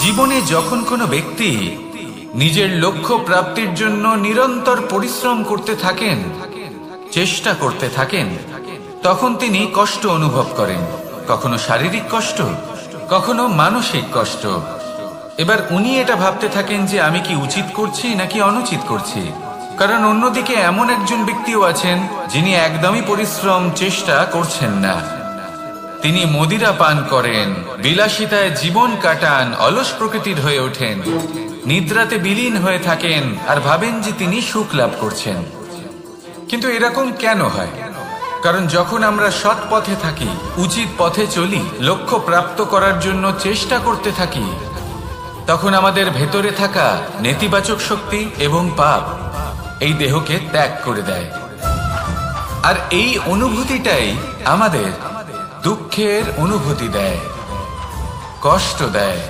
Speaker 1: জীবনে যখন কোনো ব্যক্তি নিজের লক্ষ্য প্রাপ্তির জন্য নিরন্তর পরিশ্রম করতে থাকেন, চেষ্টা করতে থাকেন, তখন তিনি কষ্ট অনুভব করেন। কখনো শারীরিক কষ্ট, কখনো মানসিক কষ্ট। এবার উনি এটা ভাবতে থাকেন যে আমি কি উচিত করছি নাকি অনুচিত করছি। কারণ অন্যদিকে এমন একজন ব্যক্তিও আছেন যিনি একদমই পরিশ্রম চেষ্টা করছেন না। তিনি মদিরা পান করেন, বিলাসিতায় জীবন কাটান, অলস প্রকৃতির হয়ে ওঠেন, নিদ্রাতে বিলীন হয়ে থাকেন আর ভাবেন যে তিনি সুখ লাভ করছেন। কিন্তু এরকম কেন হয়? কারণ যখন আমরা সৎ পথে থাকি, উচিত পথে চলি, লক্ষ্য প্রাপ্ত করার জন্য চেষ্টা করতে থাকি, তখন আমাদের ভেতরে থাকা নেতিবাচক শক্তি এবং পাপ এই দেহকে ত্যাগ করে দেয়। আর এই অনুভূতিটাই আমাদের দুঃখের অনুভূতি দেয়, কষ্ট দেয়।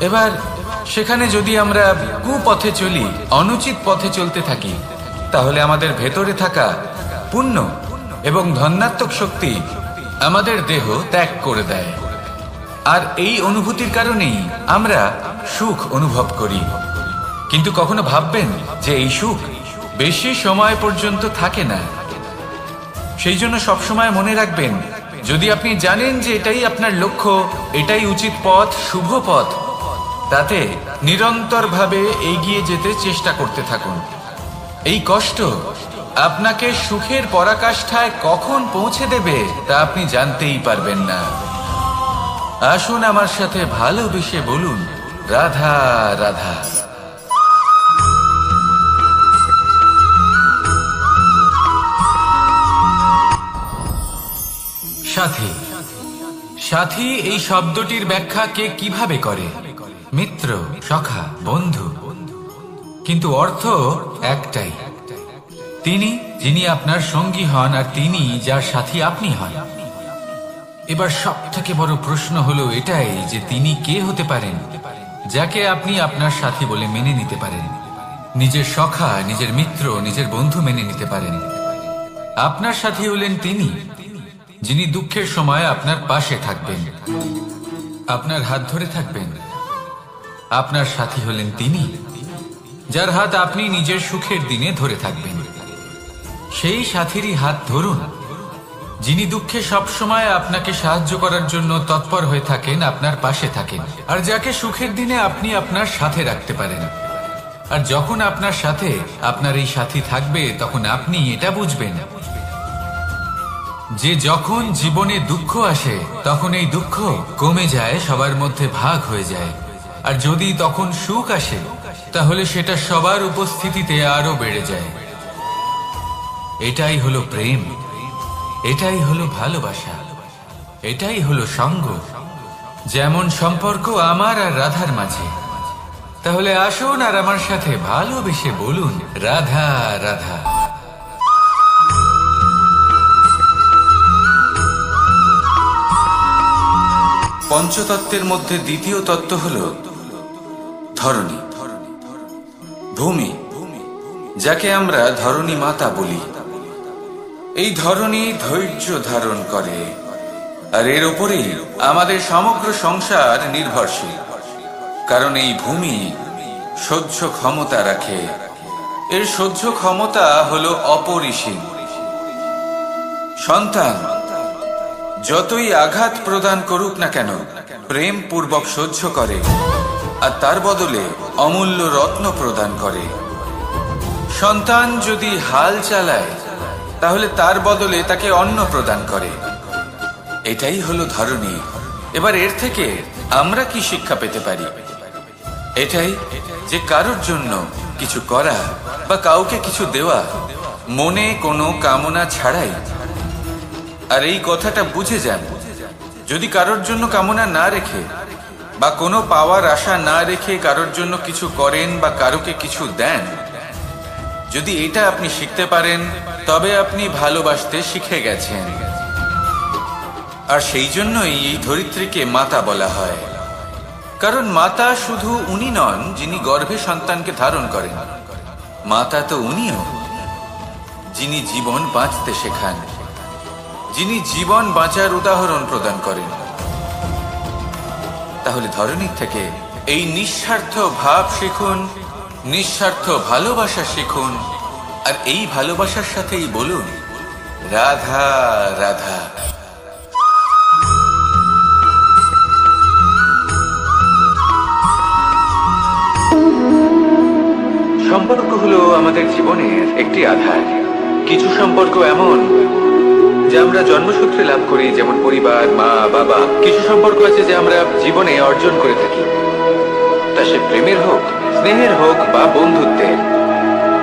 Speaker 1: এবার সেখানে যদি আমরা কুপথে চলি, অনুচিত পথে চলতে থাকি, তাহলে আমাদের ভেতরে থাকা পুণ্য এবং ধনাত্মক শক্তি আমাদের দেহ ত্যাগ করে দেয়। আর এই অনুভূতির কারণেই আমরা সুখ অনুভব করি। কিন্তু কখনো ভাববেন যে এই সুখ বেশি সময় পর্যন্ত থাকে না। সেই জন্য সবসময় মনে রাখবেন, যদি আপনি জানেন যে এটাই আপনার লক্ষ্য, এটাই উচিত পথ, শুভ পথ, তাতে নিরন্তরভাবে এগিয়ে যেতে চেষ্টা করতে থাকুন। এই কষ্ট আপনাকে সুখের পরাকাষ্ঠায় কখন পৌঁছে দেবে তা আপনি জানতেই পারবেন না। আসুন আমার সাথে ভালোবেসে বলুন, রাধা রাধা। সাথী। সাথী এই শব্দটির ব্যাখ্যা কে কিভাবে করে? মিত্র, সখা, বন্ধু। কিন্তু অর্থ একটাই, তিনি যিনি আপনার সঙ্গী হন আর তিনি যার সাথী আপনি হন। এবার সব থেকে বড় প্রশ্ন হলো এটাই যে তিনি কে হতে পারেন যাকে আপনি আপনার সাথী বলে মেনে নিতে পারেন, নিজের সখা, নিজের মিত্র, নিজের বন্ধু মেনে নিতে পারেন। আপনার সাথী হলেন তিনি যিনি দুঃখের সময় আপনার পাশে থাকবেন, আপনার হাত ধরে থাকবেন। আপনার সাথী হলেন তিনি যার হাত আপনি নিজের সুখের দিনে ধরে থাকবেন। সেই সাথীরই হাত ধরুন যিনি দুঃখে সবসময় আপনাকে সাহায্য করার জন্য তৎপর হয়ে থাকেন, আপনার পাশে থাকেন, আর যাকে সুখের দিনে আপনি আপনার সাথে রাখতে পারেন। আর যখন আপনার সাথে আপনার এই সাথী থাকবে তখন আপনি এটা বুঝবেন যে যখন জীবনে দুঃখ আসে তখন এই দুঃখ কমে যায়, সবার মধ্যে ভাগ হয়ে যায়। আর যদি তখন সুখ আসে তাহলে সেটা সবার উপস্থিতিতে আরো বেড়ে যায়। এটাই হলো প্রেম, এটাই হলো ভালোবাসা, এটাই হলো সঙ্গ। যেমন সম্পর্ক আমার আর রাধার মাঝে। তাহলে আসুন আর আমার সাথে ভালোবেসে বলুন, রাধা রাধা।
Speaker 2: পঞ্চতত্ত্বের মধ্যে দ্বিতীয় তত্ত্ব হল ধরণী, ভূমি, যাকে আমরা ধরণী মাতা বলি। এই ধরণী ধৈর্য ধারণ করে, আর এর উপরেই আমাদের সমগ্র সংসার নির্ভরশীল। কারণ এই ভূমি সহ্য ক্ষমতা রাখে, এর সহ্য ক্ষমতা হলো অপরিসীম। সন্তান যতই আঘাত প্রদান করুক না কেন, প্রেম পূর্বক সহ্য করে, আর তার বদলে অমূল্য রত্ন প্রদান করে। সন্তান যদি হাল চালায় তাহলে তার বদলে তাকে অন্ন প্রদান করে। এটাই হলো ধরণী। এবার এর থেকে আমরা কি শিক্ষা পেতে পারি? এটাই যে কারোর জন্য কিছু করা বা কাউকে কিছু দেওয়া মনে কোনো কামনা ছাড়াই। আর এই কথাটা বুঝে যান, যদি কারোর জন্য কামনা না রেখে বা কোনো পাওয়ার আশা না রেখে কারোর জন্য কিছু করেন বা কারোকে কিছু দেন, যদি এটা আপনি শিখতে পারেন তবে আপনি ভালোবাসতে শিখে গেছেন। আর সেই জন্যই এই ধরিত্রীকে মাতা বলা হয়। কারণ মাতা শুধু উনি নন যিনি গর্ভে সন্তানকে ধারণ করেন, মাতা তো উনিও যিনি জীবন বাঁচতে শেখান, যিনি জীবন বাঁচার উদাহরণ প্রদান করেন। তাহলে ধরণীর থেকে এই নিঃস্বার্থ ভাব শিখুন, নিঃস্বার্থ ভালোবাসা শিখুন, আর এই ভালোবাসার সাথেই বলুন, রাধা রাধা। সম্পর্ক হলো আমাদের জীবনের একটি আধার। কিছু সম্পর্ক এমন যা আমরা জন্মসূত্রে লাভ করি, যেমন পরিবার, মা, বাবা। কিছু সম্পর্ক আছে যে আমরা জীবনে অর্জন করে থাকি, তা সে প্রেমের হোক, স্নেহের হোক বা বন্ধুত্বের।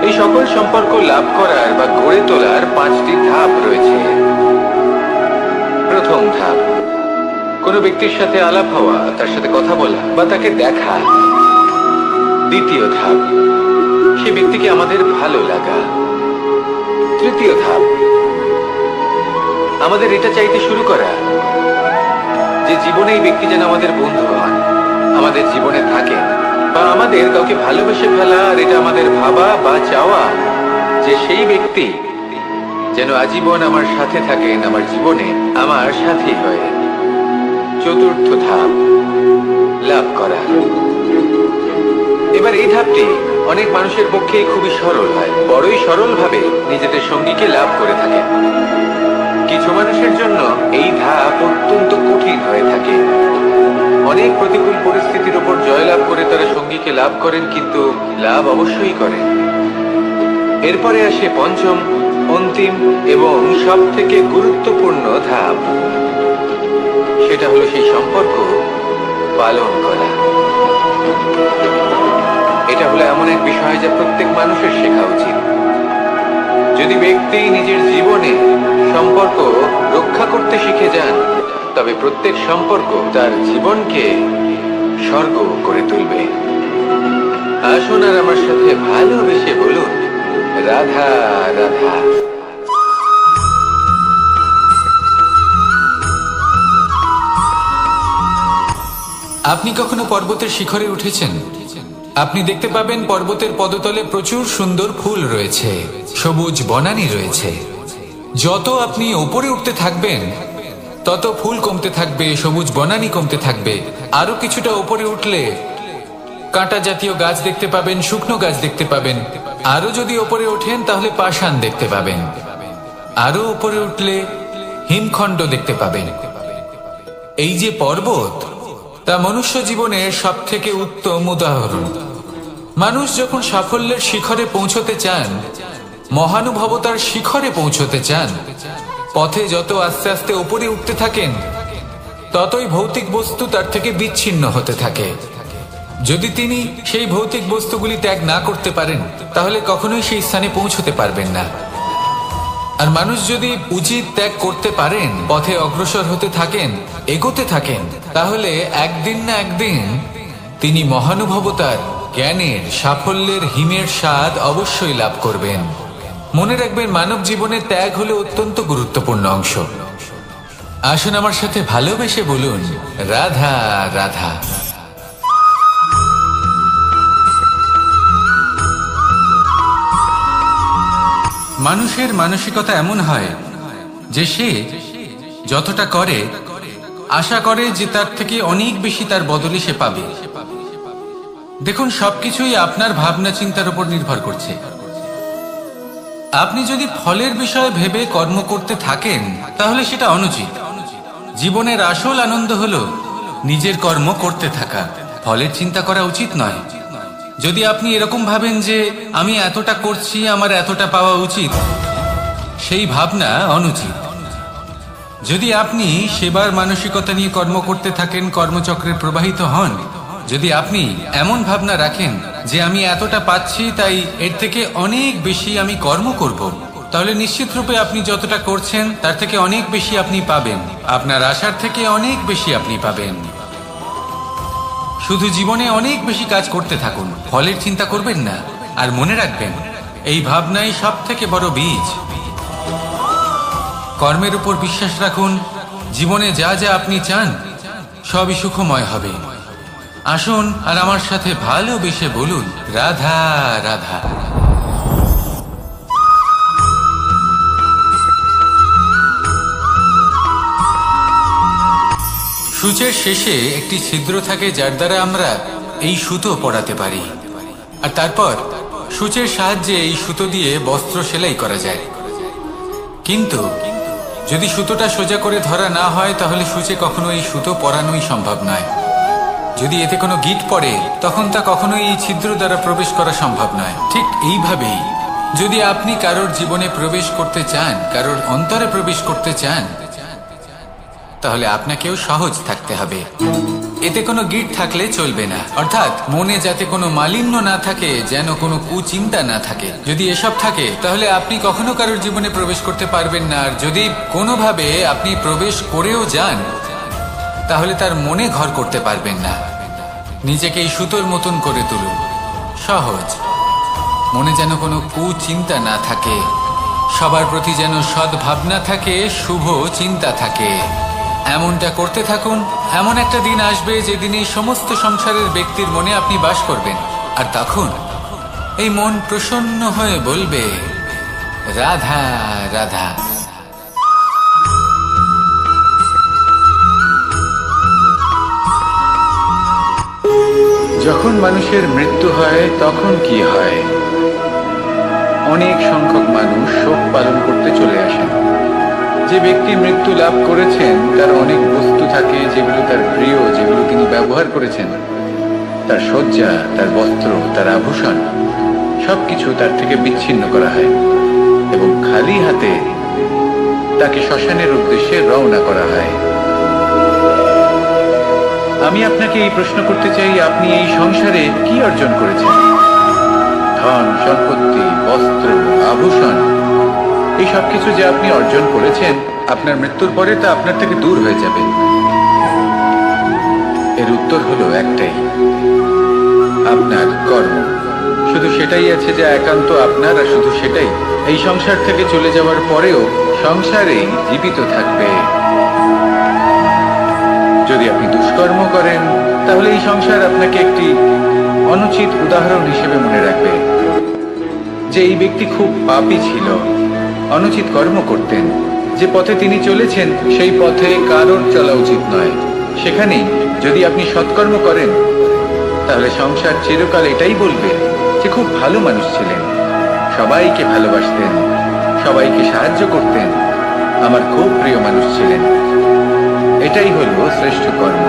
Speaker 2: এই সকল সম্পর্ক লাভ করার বা গড়ে তোলার 5টি ধাপ রয়েছে। প্রথম ধাপ, কোনো ব্যক্তির সাথে আলাপ হওয়া, তার সাথে কথা বলা বা তাকে দেখা। দ্বিতীয় ধাপ, সে ব্যক্তিকে আমাদের ভালো লাগা। তৃতীয় ধাপ, আমাদের এটা চাইতে শুরু করা যে জীবনে এই ব্যক্তি যেন আমাদের বন্ধু হন, আমাদের জীবনে থাকেন, বা আমাদের কাউকে ভালোবেসে ফেলা। আর এটা আমাদের ভাবা বা চাওয়া যে সেই ব্যক্তি যেন আজীবন আমার সাথে থাকেন, আমার জীবনে আমার সাথী হয়ে। চতুর্থ ধাপ, লাভ করা। এবার এই ধাপটি অনেক মানুষের পক্ষে খুবই সরল হয়, বড়ই সরলভাবে নিজেদের সঙ্গীকে লাভ করে থাকেন। কিছু মানুষের জন্য এই ধাপ অত্যন্ত কঠিন হয়ে থাকে। অনেক প্রতিকূল পরিস্থিতির উপর জয়লাভ করে তারা সঙ্গীকে লাভ করেন, কিন্তু লাভ অবশ্যই করেন। এরপরে আসে পঞ্চম, অন্তিম এবং সব থেকে গুরুত্বপূর্ণ ধাপ। সেটা হলো সেই সম্পর্ক পালন করা। এটা হলো এমন এক বিষয় যা প্রত্যেক মানুষের শেখা উচিত। যদি ব্যক্তি নিজের জীবনে
Speaker 1: সম্পর্ক রক্ষা করতে শিখে যান, তবে প্রত্যেক সম্পর্ক তার জীবনকে স্বর্গ করে তুলবে। আসুন আর আমার সাথে ভালোবেসে বলুন, রাধা রাধা। আপনি কখনো পর্বতের শিখরে উঠেছেন? আপনি দেখতে পাবেন পর্বতের পদতলে প্রচুর সুন্দর ফুল রয়েছে, সবুজ বনানী রয়েছে। যত আপনি উপরে উঠতে থাকবেন তত ফুল কমতে থাকবে, সবুজ বনানী কমতে থাকবে। আরো কিছুটা উপরে উঠলে কাঁটা জাতীয় গাছ দেখতে পাবেন, শুকনো গাছ দেখতে পাবেন। আরো যদি উপরে ওঠেন তাহলে পাষাণ দেখতে পাবেন। আরো উপরে উঠলে হিমখণ্ড দেখতে পাবেন। এই যে পর্বত, তা মনুষ্য জীবনের সব থেকে উত্তম উদাহরণ। মানুষ যখন সাফল্যের শিখরে পৌঁছতে চান, মহানুভবতার শিখরে পৌঁছতে চান, পথে যত আস্তে আস্তে উপরে উঠতে থাকেন ততই ভৌতিক বস্তু তার থেকে বিচ্ছিন্ন হতে থাকে। যদি তিনি সেই ভৌতিক বস্তুগুলি ত্যাগ না করতে পারেন তাহলে কখনোই সেই স্থানে পৌঁছতে পারবেন না। আর মানুষ যদি উচিত ত্যাগ করতে পারেন, পথে অগ্রসর হতে থাকেন, এগোতে থাকেন, তাহলে একদিন না একদিন তিনি মহানুভবতার, জ্ঞানের, সাফল্যের হিমের স্বাদ অবশ্যই লাভ করবেন। মনে রাখবেন, মানব জীবনে ত্যাগ হলো অত্যন্ত গুরুত্বপূর্ণ অংশ। আসুন আমার সাথে ভালোবেসে বলুন, রাধা রাধা। মানুষের মানসিকতা এমন হয় যে সে যতটা করে আশা করে যে তার থেকে অনেক বেশি তার বদলে সে পাবে। দেখুন, সবকিছুই আপনার ভাবনা চিন্তার উপর নির্ভর করছে। আপনি যদি ফলের বিষয়ে ভেবে কর্ম করতে থাকেন তাহলে সেটা অনুচিত। জীবনের আসল আনন্দ হলো নিজের কর্ম করতে থাকা, ফলের চিন্তা করা উচিত নয়। যদি আপনি এরকম ভাবেন যে আমি এতটা করছি, আমার এতটা পাওয়া উচিত, সেই ভাবনা অনুচিত। যদি আপনি সেবার মানসিকতা নিয়ে কর্ম করতে থাকেন, কর্মচক্রে প্রবাহিত হন, যদি আপনি এমন ভাবনা রাখেন যে আমি এতটা পাচ্ছি তাই এর থেকে অনেক বেশি আমি কর্ম করব, তাহলে নিশ্চিত রূপে আপনি যতটা করছেন তার থেকে অনেক বেশি আপনি পাবেন। আপনার আশার থেকে অনেক বেশি আপনি পাবেন। শুধু জীবনে অনেক বেশি কাজ করতে থাকুন, ফলের চিন্তা করবেন না। আর মনে রাখবেন, এই ভাবনাই সব থেকে বড় বীজ। কর্মের উপর বিশ্বাস রাখুন, জীবনে যা যা আপনি চান সবই সুখময় হবে। আসুন আর আমার সাথে ভালোবেসে বলুন, রাধা রাধা। সূচের শেষে একটি ছিদ্র থাকে যার দ্বারা আমরা এই সুতো পরাতে পারি, আর তারপর সূচের সাহায্যে এই সুতো দিয়ে বস্ত্র সেলাই করা যায়। কিন্তু যদি সুতোটা সোজা করে ধরা না হয় তাহলে সূচে কখনো এই সুতো পরানোই সম্ভব নয়। যদি এতে কোনো গিঁট পড়ে তখন তা কখনোই এই ছিদ্র দ্বারা প্রবেশ করা সম্ভব নয়। ঠিক এইভাবেই যদি আপনি কারোর জীবনে প্রবেশ করতে চান, কারোর অন্তরে প্রবেশ করতে চান, তাহলে আপনাকেও সহজ থাকতে হবে। এতে কোনো গিঁট থাকলে চলবে না, অর্থাৎ মনে যাতে কোনো মালিন্য না থাকে, যেন কোনো কুচিন্তা না থাকে। যদি এসব থাকে তাহলে আপনি কখনো কারোর জীবনে প্রবেশ করতে পারবেন না। আর যদি কোনোভাবে আপনি প্রবেশ করেও যান তাহলে তার মনে ঘর করতে পারবেন না। নিজেকে এই সুতোর মতন করে তুলুন, সহজ। মনে যেন কোনো কুচিন্তা না থাকে, সবার প্রতি যেন সদ্ভাবনা থাকে, শুভ চিন্তা থাকে। এমনটা করতে থাকুন। এমন একটা দিন আসবে যেদিন এই সমস্ত সংসারের ব্যক্তির মনে আপনি বাস করবেন, আর তখন এই মন প্রসন্ন হয়ে বলবে, রাধা রাধা।
Speaker 3: যখন মানুষের মৃত্যু হয় তখন কি হয়? অনেক সংখ্যক মানুষ শোক পালন করতে চলে আসেন। যে ব্যক্তি মৃত্যু লাভ করেছেন তার অনেক বস্তু থাকে যেগুলো তার প্রিয়, যেগুলো তিনি ব্যবহার করেছেন। তার শয্যা, তার বস্ত্র, তার আভূষণ সবকিছু তার থেকে বিচ্ছিন্ন করা হয় এবং খালি হাতে তাকে শ্মশানের উদ্দেশ্যে রওনা করা হয়। আমি আপনাকে এই প্রশ্ন করতে চাই, আপনি এই সংসারে কি অর্জন করেছেন? ধন সম্পত্তি, বস্ত্র, আভূষণ, এই সবকিছু যে আপনি অর্জন করেছেন, আপনার মৃত্যুর পরে তা আপনার থেকে দূর হয়ে যাবে। এর উত্তর হলো একটাই, আপনার কর্ম। শুধু সেটাই আছে যা একান্ত আপনার, আর শুধু সেটাই এই সংসার থেকে চলে যাওয়ার পরেও সংসারেই জীবিত থাকবে। যদি আপনি দুষ্কর্ম করেন, তাহলে এই সংসার আপনাকে একটি অনুচিত উদাহরণ হিসেবে মনে রাখবে যে এই ব্যক্তি খুব পাপী ছিল, অনুচিত কর্ম করতেন। যে পথে তিনি চলেছেন সেই পথে কারোর চলা উচিত নয়। সেখানেই যদি আপনি সৎকর্ম করেন, তাহলে সংসার চিরকাল এটাই বলবে যে খুব ভালো মানুষ ছিলেন, সবাইকে ভালোবাসতেন, সবাইকে সাহায্য করতেন, আমার খুব প্রিয় মানুষ ছিলেন। এটাই হলো শ্রেষ্ঠ কর্ম।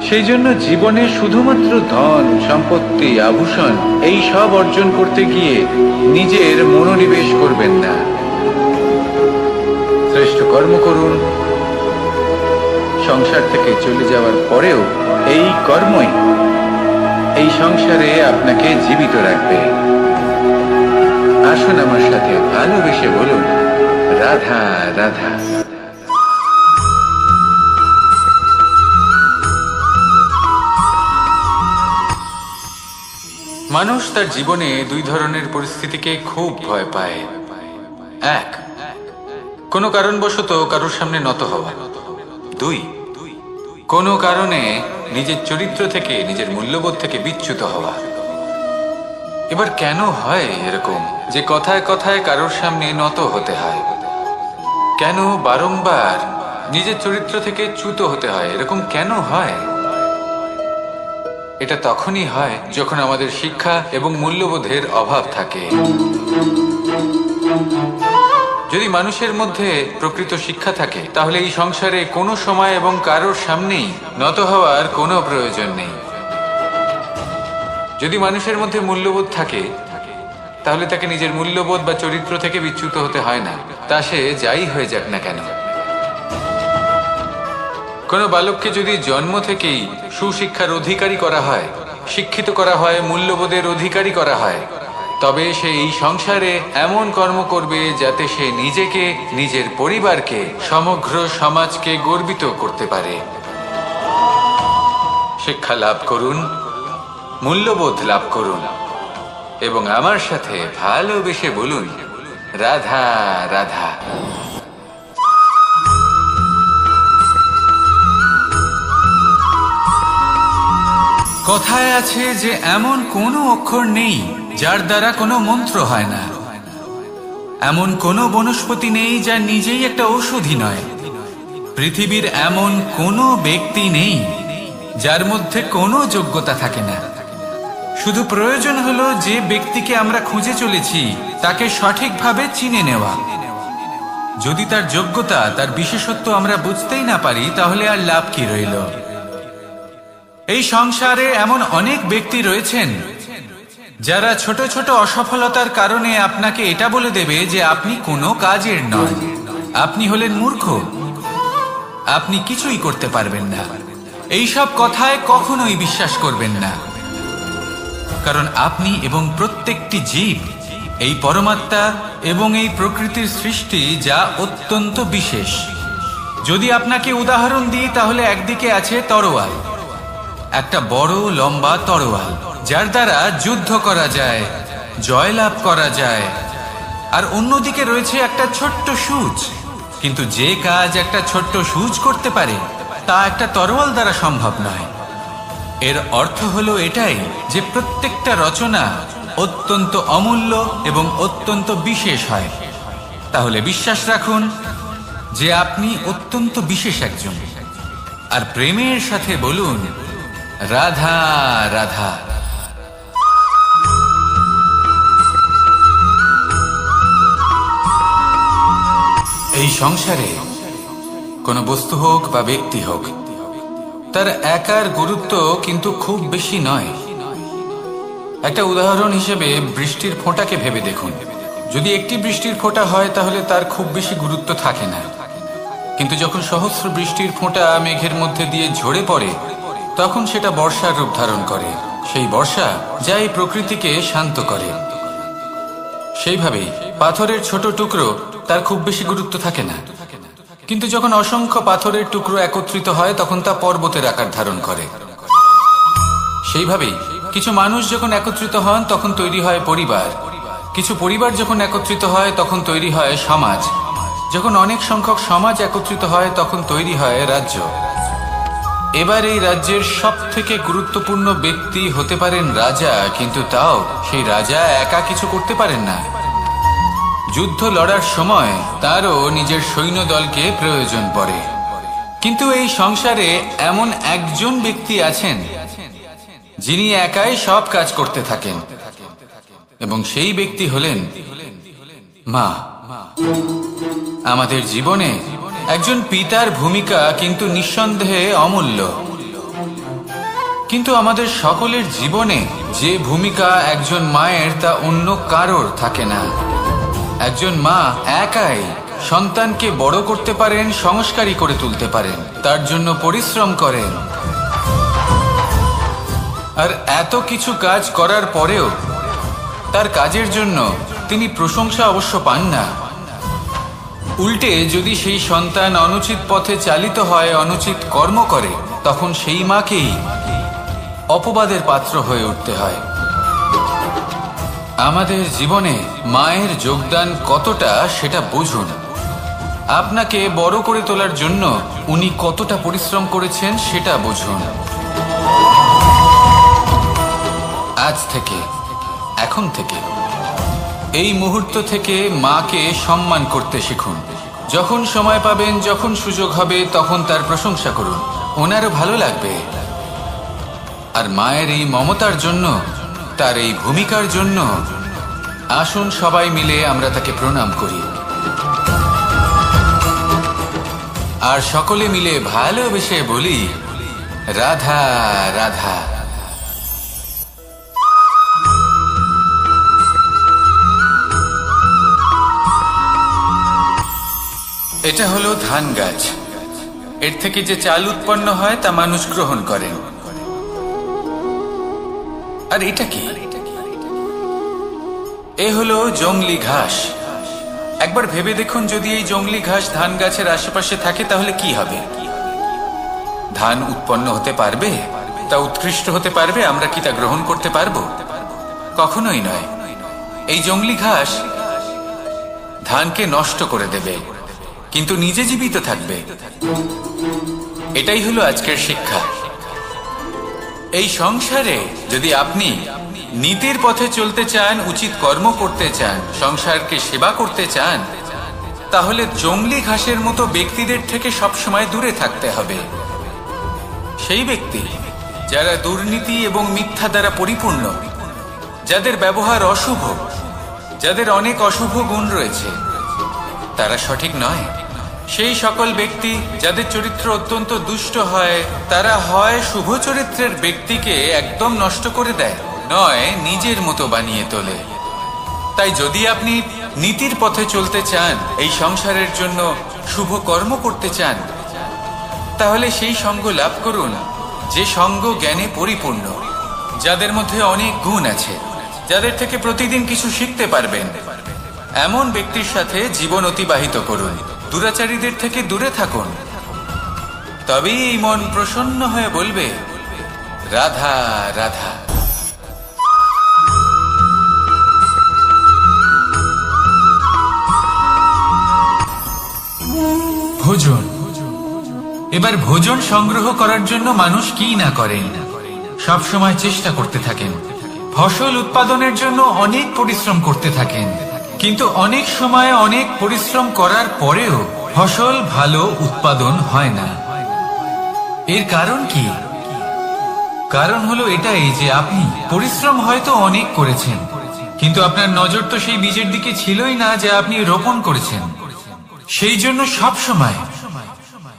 Speaker 3: সেই জন্য জীবনে শুধুমাত্র ধন, সম্পত্তি, আভূষণ এই সব অর্জন করতে গিয়ে নিজের মনোনিবেশ করবেন না। শ্রেষ্ঠ কর্ম করুন। সংসার থেকে চলে যাওয়ার পরেও এই কর্মই এই সংসারে আপনাকে জীবিত রাখবে। আসুন আমার সাথে ভালোবেসে বলুন, রাধা রাধা।
Speaker 1: মানুষ তার জীবনে দুই ধরনের পরিস্থিতিকে খুব ভয় পায়। এক, কোনো কারণবশত কারোর সামনে নত হওয়া। দুই, কোনো কারণে নিজের চরিত্র থেকে, নিজের মূল্যবোধ থেকে বিচ্যুত হওয়া। এবার কেন হয় এরকম যে কথায় কথায় কারোর সামনে নত হতে হয়? কেন বারংবার নিজের চরিত্র থেকে চ্যুত হতে হয়? এরকম কেন হয়? এটা তখনই হয় যখন আমাদের শিক্ষা এবং মূল্যবোধের অভাব থাকে। যদি মানুষের মধ্যে প্রকৃত শিক্ষা থাকে, তাহলে এই সংসারে কোনো সময় এবং কারোর সামনেই নত হওয়ার কোনো প্রয়োজন নেই। যদি মানুষের মধ্যে মূল্যবোধ থাকে, তাহলে তাকে নিজের মূল্যবোধ বা চরিত্র থেকে বিচ্যুত হতে হয় না, তা সে যাই হয়ে যাক না কেন। কোনো বালককে যদি জন্ম থেকেই সুশিক্ষার অধিকারী করা হয়, শিক্ষিত করা হয়, মূল্যবোধের অধিকারী করা হয়, তবে সে এই সংসারে এমন কর্ম করবে যাতে সে নিজেকে, নিজের পরিবারকে, সমগ্র সমাজকে গর্বিত করতে পারে। শিক্ষা লাভ করুন, মূল্যবোধ লাভ করুন এবং আমার সাথে ভালোবেসে বলুন, রাধা রাধা। কথায় আছে যে এমন কোনো অক্ষর নেই যার দ্বারা কোনো মন্ত্র হয় না, এমন কোনো বনস্পতি নেই যা নিজেই একটা ঔষধি নয়, পৃথিবীর এমন কোনো ব্যক্তি নেই যার মধ্যে কোনো যোগ্যতা থাকে না। শুধু প্রয়োজন হলো যে ব্যক্তিকে আমরা খুঁজে চলেছি তাকে সঠিকভাবে চিনে নেওয়া। যদি তার যোগ্যতা, তার বিশেষত্ব আমরা বুঝতেই না পারি, তাহলে আর লাভ কি রইল? এই সংসারে এমন অনেক ব্যক্তি রয়েছেন যারা ছোট ছোট অসফলতার কারণে আপনাকে এটা বলে দেবে যে আপনি কোনো কাজের নন, আপনি হলেন মূর্খ, আপনি কিছুই করতে পারবেন না। এইসব কথায় কখনোই বিশ্বাস করবেন না, কারণ আপনি এবং প্রত্যেকটি জীব এই পরমাত্মা এবং এই প্রকৃতির সৃষ্টি, যা অত্যন্ত বিশেষ। যদি আপনাকে উদাহরণ দিই, তাহলে একদিকে আছে তরোয়াল, একটা বড় লম্বা তরোয়াল যার দ্বারা যুদ্ধ করা যায়, জয়লাভ করা যায়। আর অন্যদিকে রয়েছে একটা ছোট্ট সূচ, কিন্তু যে কাজ একটা ছোট্ট সূচ করতে পারে তা একটা তরোয়াল দ্বারা সম্ভব নয়। এর অর্থ হলো এটাই যে প্রত্যেকটা রচনা অত্যন্ত অমূল্য এবং অত্যন্ত বিশেষ হয়। তাহলে বিশ্বাস রাখুন যে আপনি অত্যন্ত বিশেষ একজন, আর প্রেমের সাথে বলুন, রাধা রাধা। এই সংসারে কোনো বস্তু হোক বা ব্যক্তি হোক, তার একার গুরুত্ব কিন্তু খুব বেশি নয়। একটা উদাহরণ হিসেবে বৃষ্টির ফোঁটাকে ভেবে দেখুন। যদি একটি বৃষ্টির ফোঁটা হয় তাহলে তার খুব বেশি গুরুত্ব থাকে না, কিন্তু যখন সহস্র বৃষ্টির ফোঁটা মেঘের মধ্যে দিয়ে ঝরে পড়ে, তখন সেটা বর্ষার রূপ ধারণ করে। সেই বর্ষা যা এই প্রকৃতিকে শান্ত করে।
Speaker 2: সেইভাবেই পাথরের ছোট টুকরো তার খুব বেশি গুরুত্ব থাকে না, কিন্তু যখন অসংখ্য পাথরের টুকরো একত্রিত হয় তখন তা পর্বতের আকার ধারণ করে। সেইভাবেই কিছু মানুষ যখন একত্রিত হন তখন তৈরি হয় পরিবার, কিছু পরিবার যখন একত্রিত হয় তখন তৈরি হয় সমাজ, যখন অনেক সংখ্যক সমাজ একত্রিত হয় তখন তৈরি হয় রাজ্য। এবার এই রাজ্যের সব থেকে গুরুত্বপূর্ণ ব্যক্তি হতে পারেন রাজা, কিন্তু তাও সেই রাজা একা কিছু করতে পারেন না। যুদ্ধ লড়ার সময় তারও নিজের সৈন্যদলকে প্রয়োজন পড়ে। কিন্তু এই সংসারে এমন একজন ব্যক্তি আছেন যিনি একাই সব কাজ করতে থাকেন, এবং সেই ব্যক্তি হলেন মা। আমাদের জীবনে একজন পিতার ভূমিকা কিন্তু নিঃসন্দেহে অমূল্য, কিন্তু আমাদের সকলের জীবনে যে ভূমিকা একজন মায়ের তা অন্য কারোর থাকে না। একজন মা একাই সন্তানকে বড় করতে পারেন, সংস্কারী করে তুলতে পারেন, তার জন্য পরিশ্রম করেন। আর এত কিছু কাজ করার পরেও তার কাজের জন্য তিনি প্রশংসা অবশ্য পান না। উল্টে যদি সেই সন্তান অনুচিত পথে চালিত হয়, অনুচিত কর্ম করে, তখন সেই মাকেই অপবাদের পাত্র হয়ে উঠতে হয়। আমাদের জীবনে মায়ের যোগদান কতটা সেটা বুঝুন। আপনাকে বড় করে তোলার জন্য উনি কতটা পরিশ্রম করেছেন সেটা বুঝুন। আজ থেকে, এখন থেকে, এই মুহূর্ত থেকে মাকে সম্মান করতে শিখুন। যখন সময় পাবেন, যখন সুযোগ হবে, তখন তার প্রশংসা করুন, ওনারও ভালো লাগবে। আর মায়ের এই মমতার জন্য, তার এই ভূমিকার জন্য আসুন সবাই মিলে আমরা তাকে প্রণাম করি, আর সকলে মিলে ভালোবেসে বলি রাধা রাধা। এটা হলো ধান গাছ। এর থেকে যে চাল উৎপন্ন হয় তা মানুষ গ্রহণ করেন। আর এটা কি? এ হলো জংলি ঘাস। একবার ভেবে দেখুন, যদি এই জংলি ঘাস ধান গাছের আশেপাশে থাকে তাহলে কি হবে? ধান উৎপন্ন হতে পারবে? তা উৎকৃষ্ট হতে পারবে? আমরা কি তা গ্রহণ করতে পারবো? কখনোই নয়। এই জংলি ঘাস ধানকে নষ্ট করে দেবে, কিন্তু নিজে জীবিত থাকবে। এটাই হলো আজকের শিক্ষা। এই সংসারে যদি আপনি নীতির পথে চলতে চান, উচিত কর্ম করতে চান, সংসারকে সেবা করতে চান, তাহলে জংলি ঘাসের মতো ব্যক্তিদের থেকে সবসময় দূরে থাকতে হবে। সেই ব্যক্তি যারা দুর্নীতি এবং মিথ্যা দ্বারা পরিপূর্ণ, যাদের ব্যবহার অশুভ, যাদের অনেক অশুভ গুণ রয়েছে, তারা সঠিক নয়। সেই সকল ব্যক্তি যাদের চরিত্র অত্যন্ত দুষ্ট হয়, তারা হয় শুভ চরিত্রের ব্যক্তিকে একদম নষ্ট করে দেয়, নয় নিজের মতো বানিয়ে তোলে। তাই যদি আপনি নীতির পথে চলতে চান, এই সংসারের জন্য শুভ কর্ম করতে চান, তাহলে সেই সঙ্গ লাভ করুন যে সঙ্গ জ্ঞানে পরিপূর্ণ, যাদের মধ্যে অনেক গুণ আছে, যাদের থেকে প্রতিদিন কিছু শিখতে পারবেন। এমন ব্যক্তির সাথে জীবন অতিবাহিত করুন, দুরাচারীদের থেকে দূরে থাকুন। তবেই এই মন প্রসন্ন হয়ে বলবে রাধা রাধা।
Speaker 1: ভোজন। এবার ভোজন সংগ্রহ করার জন্য মানুষ কি না করেন, সব সময় চেষ্টা করতে থাকেন। ফসল উৎপাদনের জন্য অনেক পরিশ্রম করতে থাকেন, কিন্তু অনেক সময় অনেক পরিশ্রম করার পরেও ফসল ভালো উৎপাদন হয় না। এর কারণ কি? কারণ হলো এটাই যে আপনি পরিশ্রম হয়তো অনেক করেছেন, কিন্তু আপনার নজর তো সেই বীজের দিকে ছিলই না যা আপনি রোপণ করেছেন। সেই জন্য সব সময়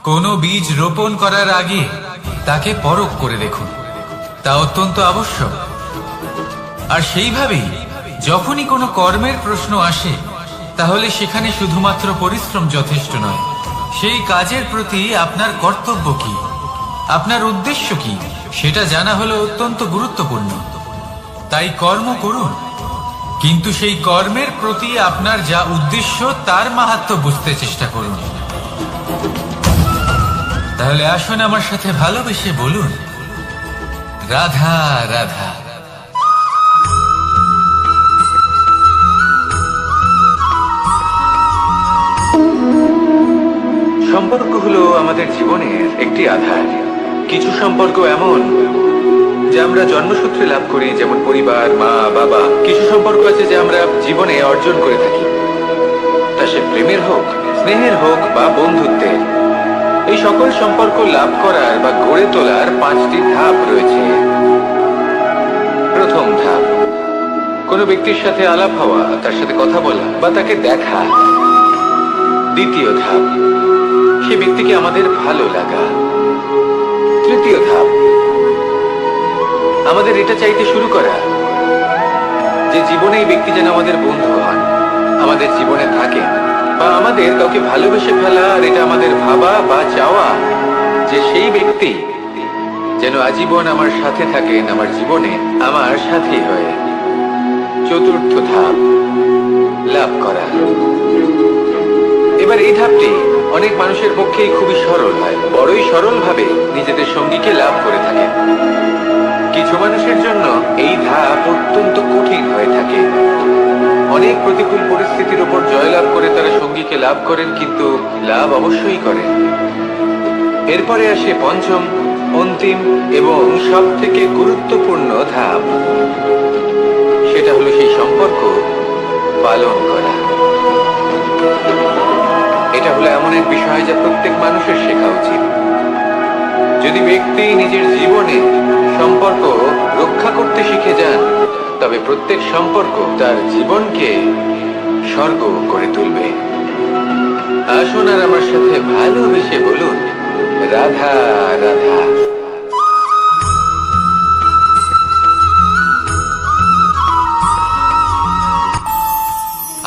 Speaker 1: কোনো বীজ রোপণ করার আগে তাকে পরখ করে দেখুন, তা অত্যন্ত আবশ্যক। আর সেইভাবেই যখনই কোনো কর্মের প্রশ্ন আসে, তাহলে সেখানে শুধুমাত্র পরিশ্রম যথেষ্ট নয়। সেই কাজের প্রতি আপনার কর্তব্য কি, আপনার উদ্দেশ্য কি, সেটা জানা হলো অত্যন্ত গুরুত্বপূর্ণ। তাই কর্ম করুন, কিন্তু সেই কর্মের প্রতি আপনার যা উদ্দেশ্য তার মাহাত্ম্য বুঝতে চেষ্টা করুন। তাহলে আসুন আমার সাথে ভালোবেসে বলুন, রাধা রাধা।
Speaker 3: সম্পর্ক হলো আমাদের জীবনের একটি আধার। কিছু সম্পর্ক এমন যা আমরা জন্মসূত্রে লাভ করি, যেমন পরিবার, মা, বাবা। কিছু সম্পর্ক আছে যা আমরা জীবনে অর্জন করে থাকি, তা সে প্রেমের হোক, স্নেহের হোক বা বন্ধুত্বের। এই সকল সম্পর্ক লাভ করার বা গড়ে তোলার 5টি ধাপ রয়েছে। প্রথম ধাপ, কোনো ব্যক্তির সাথে আলাপ হওয়া, তার সাথে কথা বলা বা তাকে দেখা। দ্বিতীয় ধাপ, সে ব্যক্তিকে আমাদের ভালো লাগা। তৃতীয় ধাপ, আমাদের এটা চাইতে শুরু করা যে জীবনে এই ব্যক্তি যেন আমাদের বন্ধু হন, আমাদের জীবনে থাকেন, বা আমাদের কাউকে ভালোবেসে ফেলা। আর এটা আমাদের ভাবা বা চাওয়া যে সেই ব্যক্তি যেন আজীবন আমার সাথে থাকেন, আমার জীবনে আমার সাথী হয়ে। চতুর্থ ধাপ, লাভ করা। এবার এই ধাপটি অনেক মানুষের পক্ষেই খুবই সরল হয়, বড়ই সরলভাবে নিজেদের সঙ্গীকে লাভ করে থাকে। কিছু মানুষের জন্য এই ধাপ অত্যন্ত কঠিন হয়ে থাকে। অনেক প্রতিকূল পরিস্থিতির উপর জয়লাভ করে তারা সঙ্গীকে লাভ করেন, কিন্তু লাভ অবশ্যই করেন। এরপরে আসে পঞ্চম, অন্তিম এবং সব থেকে গুরুত্বপূর্ণ ধাপ। সেটা হলো সেই সম্পর্ক পালন করা। এটা হলো এমন এক বিষয় যা প্রত্যেক মানুষের শেখা উচিত। যদি ব্যক্তি নিজের জীবনে সম্পর্ক রক্ষা করতে শিখে যান, তবে প্রত্যেক সম্পর্ক তার জীবনকে স্বর্গ করে তুলবে। আসুন আর আমার সাথে ভালোবেসে বলুন, রাধা রাধা।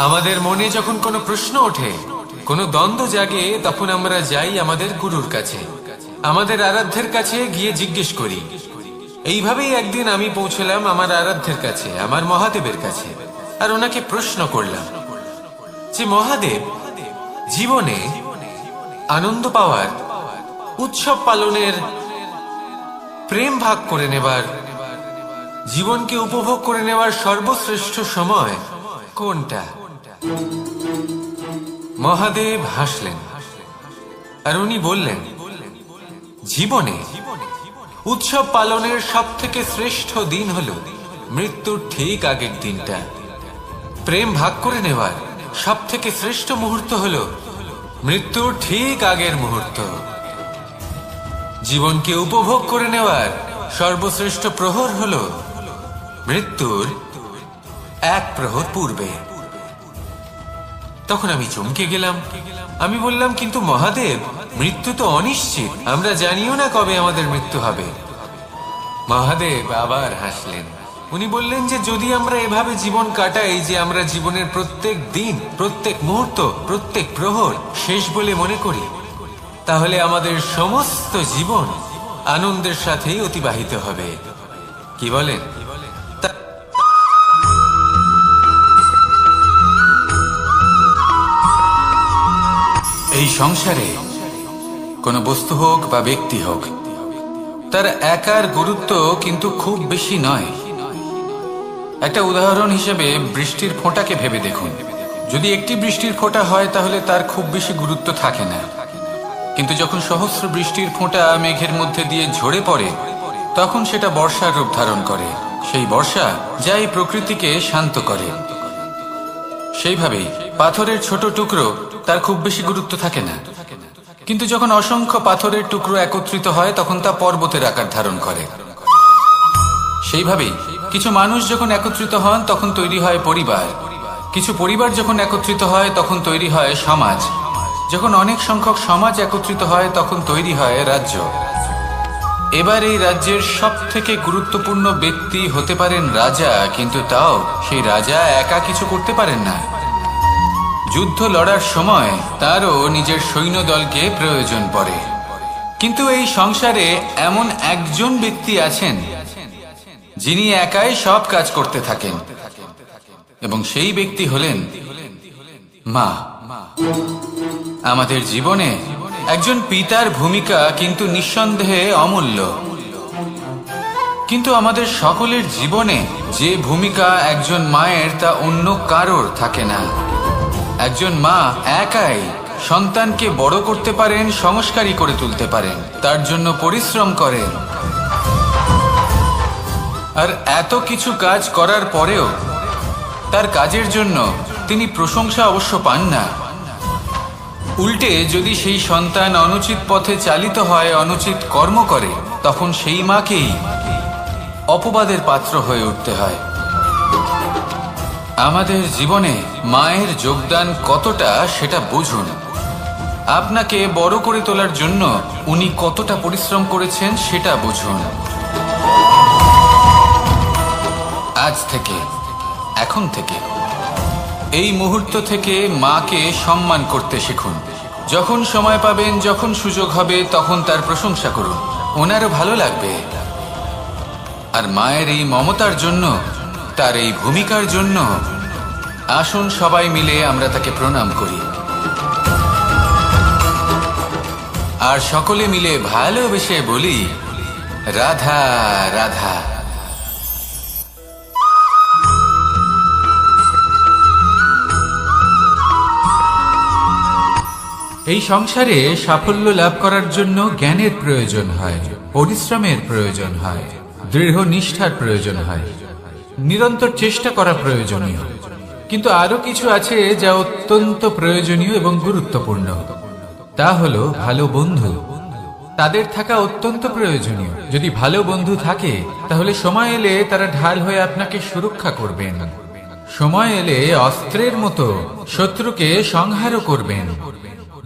Speaker 1: আমাদের মনে যখন কোনো প্রশ্ন ওঠে, কোনো দ্বন্দ্ব জাগে, তখন আমরা যাই আমাদের গুরুর কাছে, আমাদের আরাধ্যের কাছে গিয়ে জিজ্ঞেস করি। এইভাবেই একদিন আমি পৌঁছলাম আমার আরাধ্যের কাছে, আমার মহাদেবের কাছে, আর ওনাকে প্রশ্ন করলাম যে মহাদেব, জীবনে আনন্দ পাওয়ার, উৎসব পালনের, প্রেম ভাগ করে নেবার, জীবনকে উপভোগ করে নেওয়ার সর্বশ্রেষ্ঠ সময় কোনটা? মহাদেব হাসলেন আর উনি বললেন, জীবনে উৎসব পালনের সব থেকে শ্রেষ্ঠ দিন হলো মৃত্যুর ঠিক আগের দিনটা। প্রেম ভাগ করে নেওয়ার সব থেকে শ্রেষ্ঠ মুহূর্ত হলো মৃত্যুর ঠিক আগের মুহূর্ত। জীবনকে উপভোগ করে নেওয়ার সর্বশ্রেষ্ঠ প্রহর হলো মৃত্যুর 1 প্রহর পূর্বে। তখন আমি চমকে গেলাম। আমি বললাম, কিন্তু মহাদেব, মৃত্যু তো অনিশ্চিত, আমরা জানিও না কবে আমাদের মৃত্যু হবে। মহাদেব আবার হাসলেন। উনি বললেন যে যদি আমরা এভাবে জীবন কাটাই যে আমরা জীবনের প্রত্যেক দিন, প্রত্যেক মুহূর্ত, প্রত্যেক প্রহর শেষ বলে মনে করি, তাহলে আমাদের সমস্ত জীবন আনন্দের সাথেই অতিবাহিত হবে। কি বলেন?
Speaker 2: এই সংসারে কোনো বস্তু হোক বা ব্যক্তি হোক, তার একার গুরুত্ব কিন্তু খুব বেশি নয়। একটা উদাহরণ হিসেবে বৃষ্টির ফোঁটাকে ভেবে দেখুন। যদি একটি বৃষ্টির ফোঁটা হয় তাহলে তার খুব বেশি গুরুত্ব থাকে না, কিন্তু যখন সহস্র বৃষ্টির ফোঁটা মেঘের মধ্যে দিয়ে ঝরে পড়ে, তখন সেটা বর্ষার রূপ ধারণ করে। সেই বর্ষা যা এই প্রকৃতিকে শান্ত করে। সেইভাবেই পাথরের ছোট টুকরো, তার খুব বেশি গুরুত্ব থাকে না, কিন্তু যখন অসংখ্য পাথরের টুকরো একত্রিত হয় তখন তা পর্বতের আকার ধারণ করে। সেইভাবেই কিছু মানুষ যখন একত্রিত হন তখন তৈরি হয় পরিবার, কিছু পরিবার যখন একত্রিত হয় তখন তৈরি হয় সমাজ, যখন অনেক সংখ্যক সমাজ একত্রিত হয় তখন তৈরি হয় রাজ্য। এবার এই রাজ্যের সব থেকে গুরুত্বপূর্ণ ব্যক্তি হতে পারেন রাজা, কিন্তু তাও সেই রাজা একা কিছু করতে পারেন না। যুদ্ধ লড়ার সময় তারও নিজের সৈন্যদলকে প্রয়োজন পড়ে। কিন্তু এই সংসারে এমন একজন ব্যক্তি আছেন যিনি একাই সব কাজ করতে থাকেন। এবং সেই ব্যক্তি হলেন মা। আমাদের জীবনে একজন পিতার ভূমিকা কিন্তু নিঃসন্দেহে অমূল্য, কিন্তু আমাদের সকলের জীবনে যে ভূমিকা একজন মায়ের তা অন্য কারোর থাকে না। একজন মা একাই সন্তানকে বড় করতে পারেন, সংস্কারী করে তুলতে পারেন, তার জন্য পরিশ্রম করেন। আর এত কিছু কাজ করার পরেও তার কাজের জন্য তিনি প্রশংসা অবশ্য পান না। উল্টে যদি সেই সন্তান অনুচিত পথে চালিত হয়, অনুচিত কর্ম করে, তখন সেই মাকেই অপবাদের পাত্র হয়ে উঠতে হয়। আমাদের জীবনে মায়ের যোগদান কতটা সেটা বুঝুন। আপনাকে বড় করে তোলার জন্য উনি কতটা পরিশ্রম করেছেন সেটা বুঝুন। আজ থেকে, এখন থেকে, এই মুহূর্ত থেকে মাকে সম্মান করতে শিখুন। যখন সময় পাবেন, যখন সুযোগ হবে, তখন তার প্রশংসা করুন, ওনারও ভালো লাগবে। আর মায়ের এই মমতার জন্য, তার এই ভূমিকার জন্য আসুন সবাই মিলে আমরা তাকে প্রণাম করি, আর সকলে মিলে ভালোবেসে বলি রাধা রাধা।
Speaker 1: এই সংসারে সাফল্য লাভ করার জন্য জ্ঞানের প্রয়োজন হয়, পরিশ্রমের প্রয়োজন হয়, দৃঢ় নিষ্ঠার প্রয়োজন হয়, নিরন্তর চেষ্টা করা প্রয়োজনীয়। কিন্তু আরো কিছু আছে যা অত্যন্ত প্রয়োজনীয় এবং গুরুত্বপূর্ণ। তা হলো ভালো বন্ধু। তাদের থাকা অত্যন্ত প্রয়োজনীয়। যদি ভালো বন্ধু থাকে তাহলে সময় এলে তারা ঢাল হয়ে আপনাকে সুরক্ষা করবেন। সময় এলে অস্ত্রের মতো শত্রুকে সংহারও করবেন।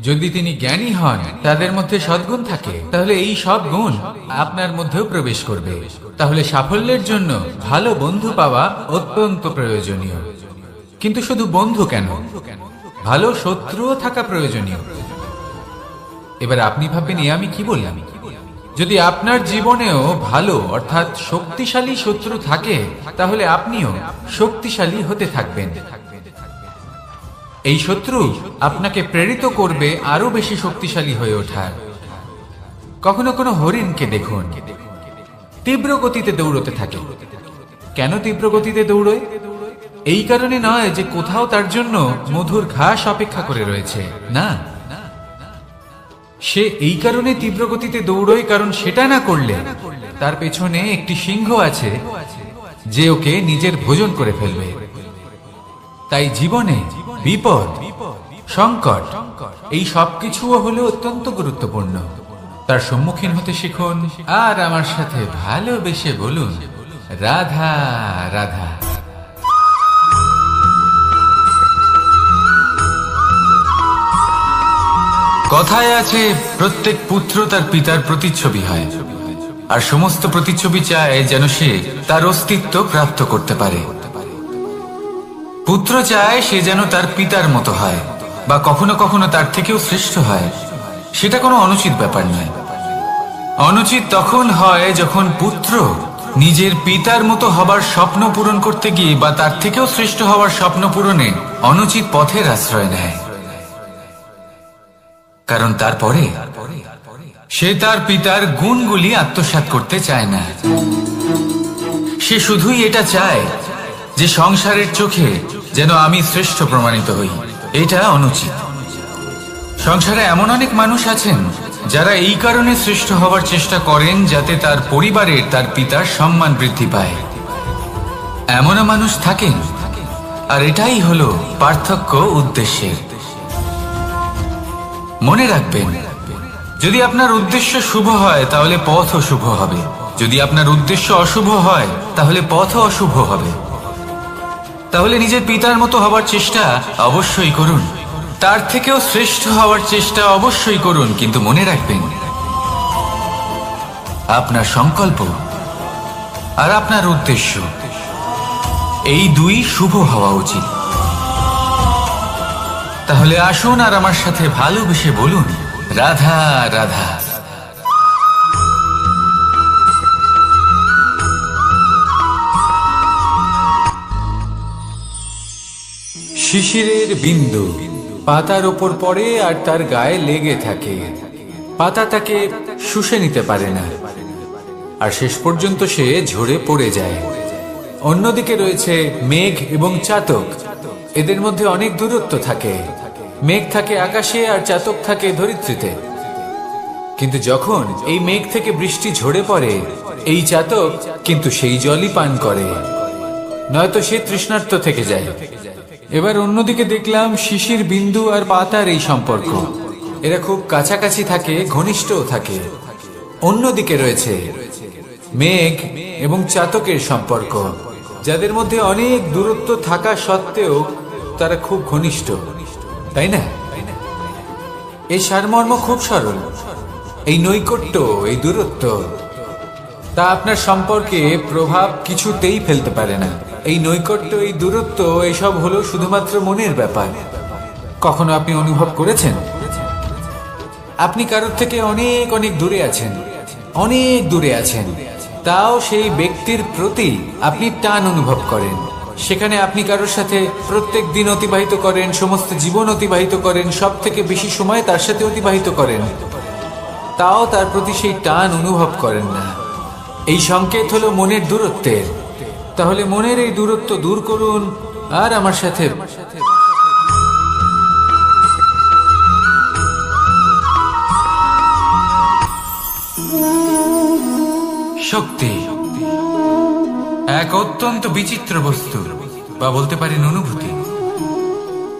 Speaker 1: যদি তিনি জ্ঞানী হন, তাদের মধ্যে সদ্গুণ থাকে, তাহলে এই সব গুণ আপনার মধ্যেও প্রবেশ করবে। তাহলে সাফল্যের জন্য ভালো বন্ধু পাওয়া অত্যন্ত প্রয়োজনীয়। কিন্তু শুধু বন্ধু কেন, ভালো শত্রুও থাকা প্রয়োজনীয়। এবার আপনি ভাববেন, আমি কি বললাম? যদি আপনার জীবনেও ভালো অর্থাৎ শক্তিশালী শত্রু থাকে, তাহলে আপনিও শক্তিশালী হতে থাকবেন। এই শত্রু আপনাকে প্রেরিত করবে আরো বেশি শক্তিশালী হয়ে ওঠার। কখনো কোনো হরিণকে দেখুন, তীব্র গতিতে দৌড়তে থাকে। কেন তীব্র গতিতে দৌড়য়? এই কারণে নয় যে কোথাও তার জন্য মধুর ঘাস অপেক্ষা করে রয়েছে, না। সে এই কারণে তীব্র গতিতে দৌড়য় কারণ সেটা না করলে তার পেছনে একটি সিংহ আছে যে ওকে নিজের ভোজন করে ফেলবে। তাই জীবনে বিপদ, সংকট, এই সবকিছুও হলো অত্যন্ত গুরুত্বপূর্ণ। তার সম্মুখীন হতে শিখুন, আর আমার সাথে ভালোবেসে বলুন রাধা রাধা।
Speaker 2: কথায় আছে, প্রত্যেক পুত্র তার পিতার প্রতিচ্ছবি হয়, আর সমস্ত প্রতিচ্ছবি চায় যেন সে তার অস্তিত্ব প্রাপ্ত করতে পারে। পুত্র চায় সে যেন তার পিতার মতো হয়, বা কখনো কখনো তার থেকেও শ্রেষ্ঠ হয়। সেটা কোনো অনুচিত ব্যাপার নয়। অনুচিত তখন হয় যখন পুত্র নিজের পিতার মতো হবার স্বপ্ন পূরণ করতে গিয়ে বা তার থেকেও শ্রেষ্ঠ হওয়ার স্বপ্ন পূরণে অনুচিত পথের আশ্রয় নেয়। কারণ তারপরে সে তার পিতার গুণগুলি আত্মসাৎ করতে চায় না। সে শুধুই এটা চায় যে সংসারের চোখে যেন আমি শ্রেষ্ঠ প্রমাণিত হই। এটা অনুচিত। সংসারে এমন অনেক মানুষ আছেন যারা এই কারণে শ্রেষ্ঠ হওয়ার চেষ্টা করেন যাতে তার পরিবারের, তার পিতার সম্মান বৃদ্ধি পায়। এমনও মানুষ থাকেন, আর এটাই হলো পার্থক্য উদ্দেশ্যের। মনে রাখবেন, যদি আপনার উদ্দেশ্য শুভ হয় তাহলে পথও শুভ হবে। যদি আপনার উদ্দেশ্য অশুভ হয় তাহলে পথও অশুভ হবে। তাহলে নিজের পিতার মতো হবার চেষ্টা অবশ্যই করুন, তার থেকেও শ্রেষ্ঠ হওয়ার চেষ্টা অবশ্যই করুন, কিন্তু মনে রাখবেন আপনার সংকল্প আর আপনার উদ্দেশ্য এই দুই শুভ হওয়া উচিত। তাহলে আসুন আর আমার সাথে ভালোবেসে বলুন রাধা রাধা।
Speaker 1: শিশিরের বিন্দু পাতার ওপর পড়ে আর তার গায়ে লেগে থাকে। পাতা তাকে শুষে নিতে পারে না, আর শেষ পর্যন্ত সে ঝরে পড়ে যায়। অন্যদিকে রয়েছে মেঘ এবং চাতক। এদের মধ্যে অনেক দূরত্ব থাকে। মেঘ থাকে আকাশে আর চাতক থাকে ধরিত্রীতে। কিন্তু যখন এই মেঘ থেকে বৃষ্টি ঝরে পড়ে, এই চাতক কিন্তু সেই জলই পান করে, নয়তো সে তৃষ্ণার্ত থেকে যায়। এবার অন্যদিকে দেখলাম শিশির বিন্দু আর পাতার এই সম্পর্ক। এরা খুব কাছাকাছি থাকে, ঘনিষ্ঠও থাকে। অন্যদিকে রয়েছে মেঘ এবং চাতকের সম্পর্ক, যাদের মধ্যে অনেক দূরত্ব থাকা সত্ত্বেও তারা খুব ঘনিষ্ঠ, তাই না? এই সারমর্ম খুব সরল। এই নৈকট্য, এই দূরত্ব, তা আপনার সম্পর্কে প্রভাব কিছুতেই ফেলতে পারে না। এই নৈকট্য, এই দূরত্ব, এসব হলো শুধুমাত্র মনের ব্যাপার। কখনো আপনি অনুভব করেছেন আপনি কারোর থেকে অনেক অনেক দূরে আছেন, অনেক দূরে আছেন, তাও সেই ব্যক্তির প্রতি আপনি টান অনুভব করেন। সেখানে আপনি কারোর সাথে প্রত্যেক দিন অতিবাহিত করেন, সমস্ত জীবন অতিবাহিত করেন, সব থেকে বেশি সময় তার সাথে অতিবাহিত করেন, তাও তার প্রতি সেই টান অনুভব করেন না। এই সংকেত হলো মনের দূরত্বের। তাহলে মনের এই দূরত্ব দূর করুন আর আমার সাথে শক্তি এক অত্যন্ত বিচিত্র বস্তু, বা বলতে পারেন অনুভূতি।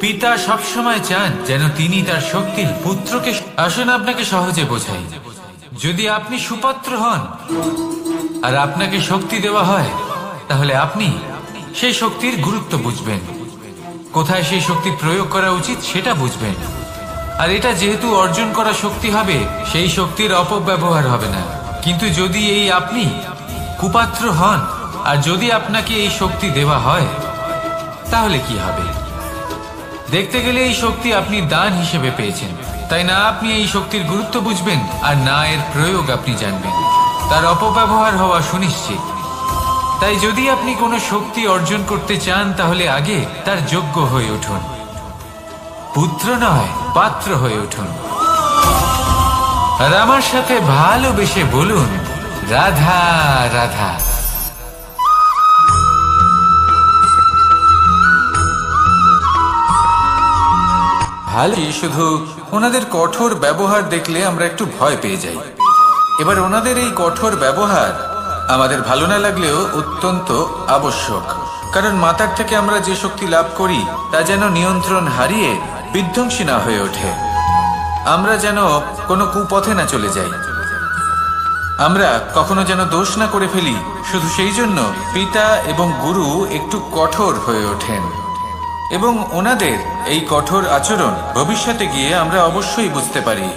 Speaker 1: পিতা সবসময় চান যেন তিনি তার শক্তির পুত্রকে। আসুন আপনাকে সহজে বোঝাই। যদি আপনি সুপাত্র হন আর আপনাকে শক্তি দেওয়া হয়, তাহলে আপনি সেই শক্তির গুরুত্ব বুঝবেন, কোথায় সেই শক্তি প্রয়োগ করা উচিত সেটা বুঝবেন। আর এটা যেহেতু অর্জন করা শক্তি হবে, সেই শক্তির অপব্যবহার হবে না। কিন্তু যদি এই আপনি কুপাত্র হন আর যদি আপনাকে এই শক্তি দেওয়া হয়, তাহলে কি হবে? দেখতে গেলে এই শক্তি আপনি দান হিসেবে পেয়েছেন, তাই না আপনি এই শক্তির গুরুত্ব বুঝবেন আর না এর প্রয়োগ আপনি জানবেন। তার অপব্যবহার হওয়া সুনিশ্চিত। তাই যদি আপনি কোনো শক্তি অর্জন করতে চান, তাহলে আগে তার যোগ্য হয়ে উঠুন। পুত্র নয়, পাত্র হয়ে উঠুন। আর আমার সাথে ভালোবেসে বলুন, রাধা রাধা। ভালো, শুধু ওনাদের কঠোর ব্যবহার দেখলে আমরা একটু ভয় পেয়ে যাই। এবার ওনাদের এই কঠোর ব্যবহার আমাদের ভালো না লাগলেও অত্যন্ত আবশ্যক, কারণ মাতার থেকে আমরা যে শক্তি লাভ করি তা যেন নিয়ন্ত্রণ হারিয়ে বিধ্বংসী না হয়ে ওঠে। আমরা যেন কোনো কুপথে না চলে যাই, আমরা কখনো যেন দোষ না করে ফেলি। শুধু সেই জন্য পিতা এবং গুরু একটু কঠোর হয়ে ওঠেন, এবং ওনাদের এই কঠোর আচরণ ভবিষ্যতে গিয়ে আমরা অবশ্যই বুঝতে পারি।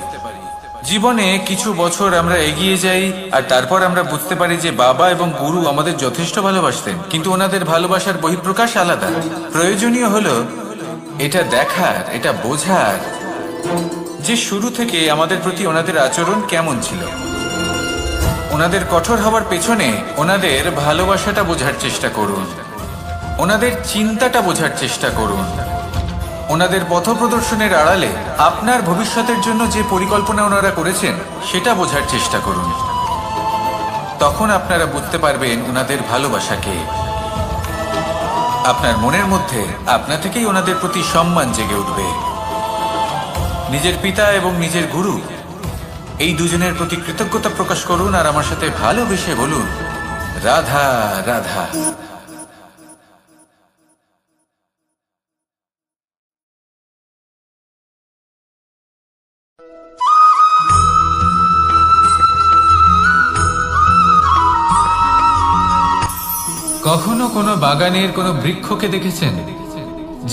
Speaker 1: জীবনে কিছু বছর আমরা এগিয়ে যাই আর তারপর আমরা বুঝতে পারি যে বাবা এবং গুরু আমাদের যথেষ্ট ভালোবাসতেন, কিন্তু ওনাদের ভালোবাসার বহিঃপ্রকাশ আলাদা। প্রয়োজনীয় হলো এটা দেখার, এটা বোঝার যে শুরু থেকে আমাদের প্রতি ওনাদের আচরণ কেমন ছিল। ওনাদের কঠোর হওয়ার পেছনে ওনাদের ভালোবাসাটা বোঝার চেষ্টা করুন, ওনাদের চিন্তাটা বোঝার চেষ্টা করুন, ওনাদের পথপ্রদর্শনের আড়ালে আপনার ভবিষ্যতের জন্য যে পরিকল্পনা ওনারা করেছেন সেটা বোঝার চেষ্টা করুন। তখন আপনারা বুঝতে পারবেন ওনাদের ভালোবাসাকে। আপনার মনের মধ্যে আপনা থেকেই ওনাদের প্রতি সম্মান জেগে উঠবে। নিজের পিতা এবং নিজের গুরু এই দুজনের প্রতি কৃতজ্ঞতা প্রকাশ করুন আর আমার সাথে ভালোবেসে বলুন, রাধা রাধা। কখনো কোনো বাগানের কোনো বৃক্ষকে দেখেছেন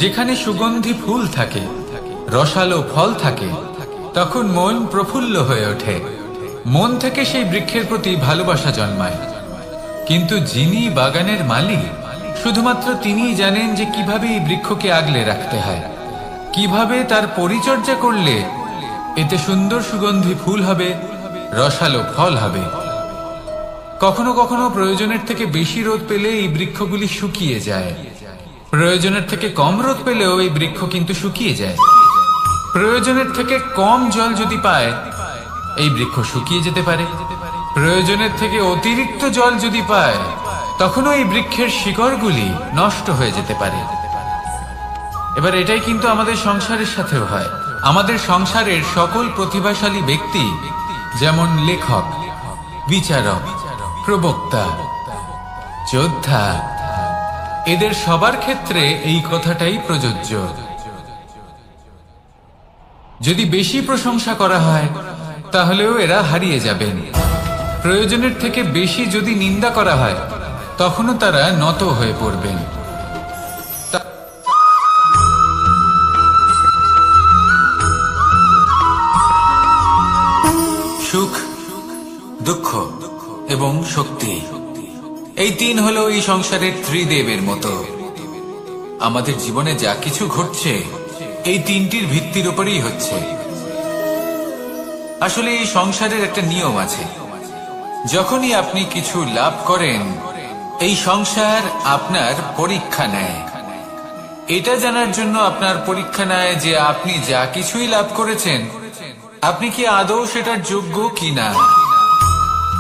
Speaker 1: যেখানে সুগন্ধি ফুল থাকে, রসালো ফল থাকে? তখন মন প্রফুল্ল হয়ে ওঠে, মন থেকে সেই বৃক্ষের প্রতি ভালোবাসা জন্মায়। কিন্তু যিনি বাগানের মালিক, শুধুমাত্র তিনিই জানেন যে কিভাবে এই বৃক্ষকে আগলে রাখতে হয়, কিভাবে তার পরিচর্যা করলে এতে সুন্দর সুগন্ধি ফুল হবে, রসালো ফল হবে। কখনো কখনো প্রয়োজনের থেকে বেশি রোদ পেলে এই বৃক্ষগুলি শুকিয়ে যায়, প্রয়োজনের থেকে কম রোদ পেলেও এই বৃক্ষ কিন্তু শুকিয়ে যায়। প্রয়োজনের থেকে কম জল যদি পায়, এই বৃক্ষ শুকিয়ে যেতে পারে। প্রয়োজনের থেকে অতিরিক্ত জল যদি পায়, তখনও এই বৃক্ষের শিকড়গুলি নষ্ট হয়ে যেতে পারে। এবার এটাই কিন্তু আমাদের সংসারের সাথেও হয়। আমাদের সংসারের সকল প্রতিভাশালী ব্যক্তি, যেমন লেখক, বিচারক, প্রবক্তা, যোদ্ধা, এদের সবার ক্ষেত্রে এই কথাটাই প্রযোজ্য। যদি বেশি প্রশংসা করা হয়, তাহলেও এরা হারিয়ে যাবেন। প্রয়োজনের থেকে বেশি যদি নিন্দা করা হয়, তখনও তারা নত হয়ে পড়বেন।
Speaker 2: সুখ, দুঃখ এবং শক্তি, এই তিন হলো এই সংসারের ত্রিদেবের মতো। আমাদের জীবনে যা কিছু ঘটছে এই তিনটির ভিত্তির উপরেই হচ্ছে। আসলে এই সংসারের একটা নিয়ম আছে, যখনই আপনি কিছু লাভ করেন, এই সংসার আপনার পরীক্ষা নেয়। এটা জানার জন্য আপনার পরীক্ষা নেয় যে আপনি যা কিছুই লাভ করেছেন, আপনি কি আদৌ সেটার যোগ্য কিনা।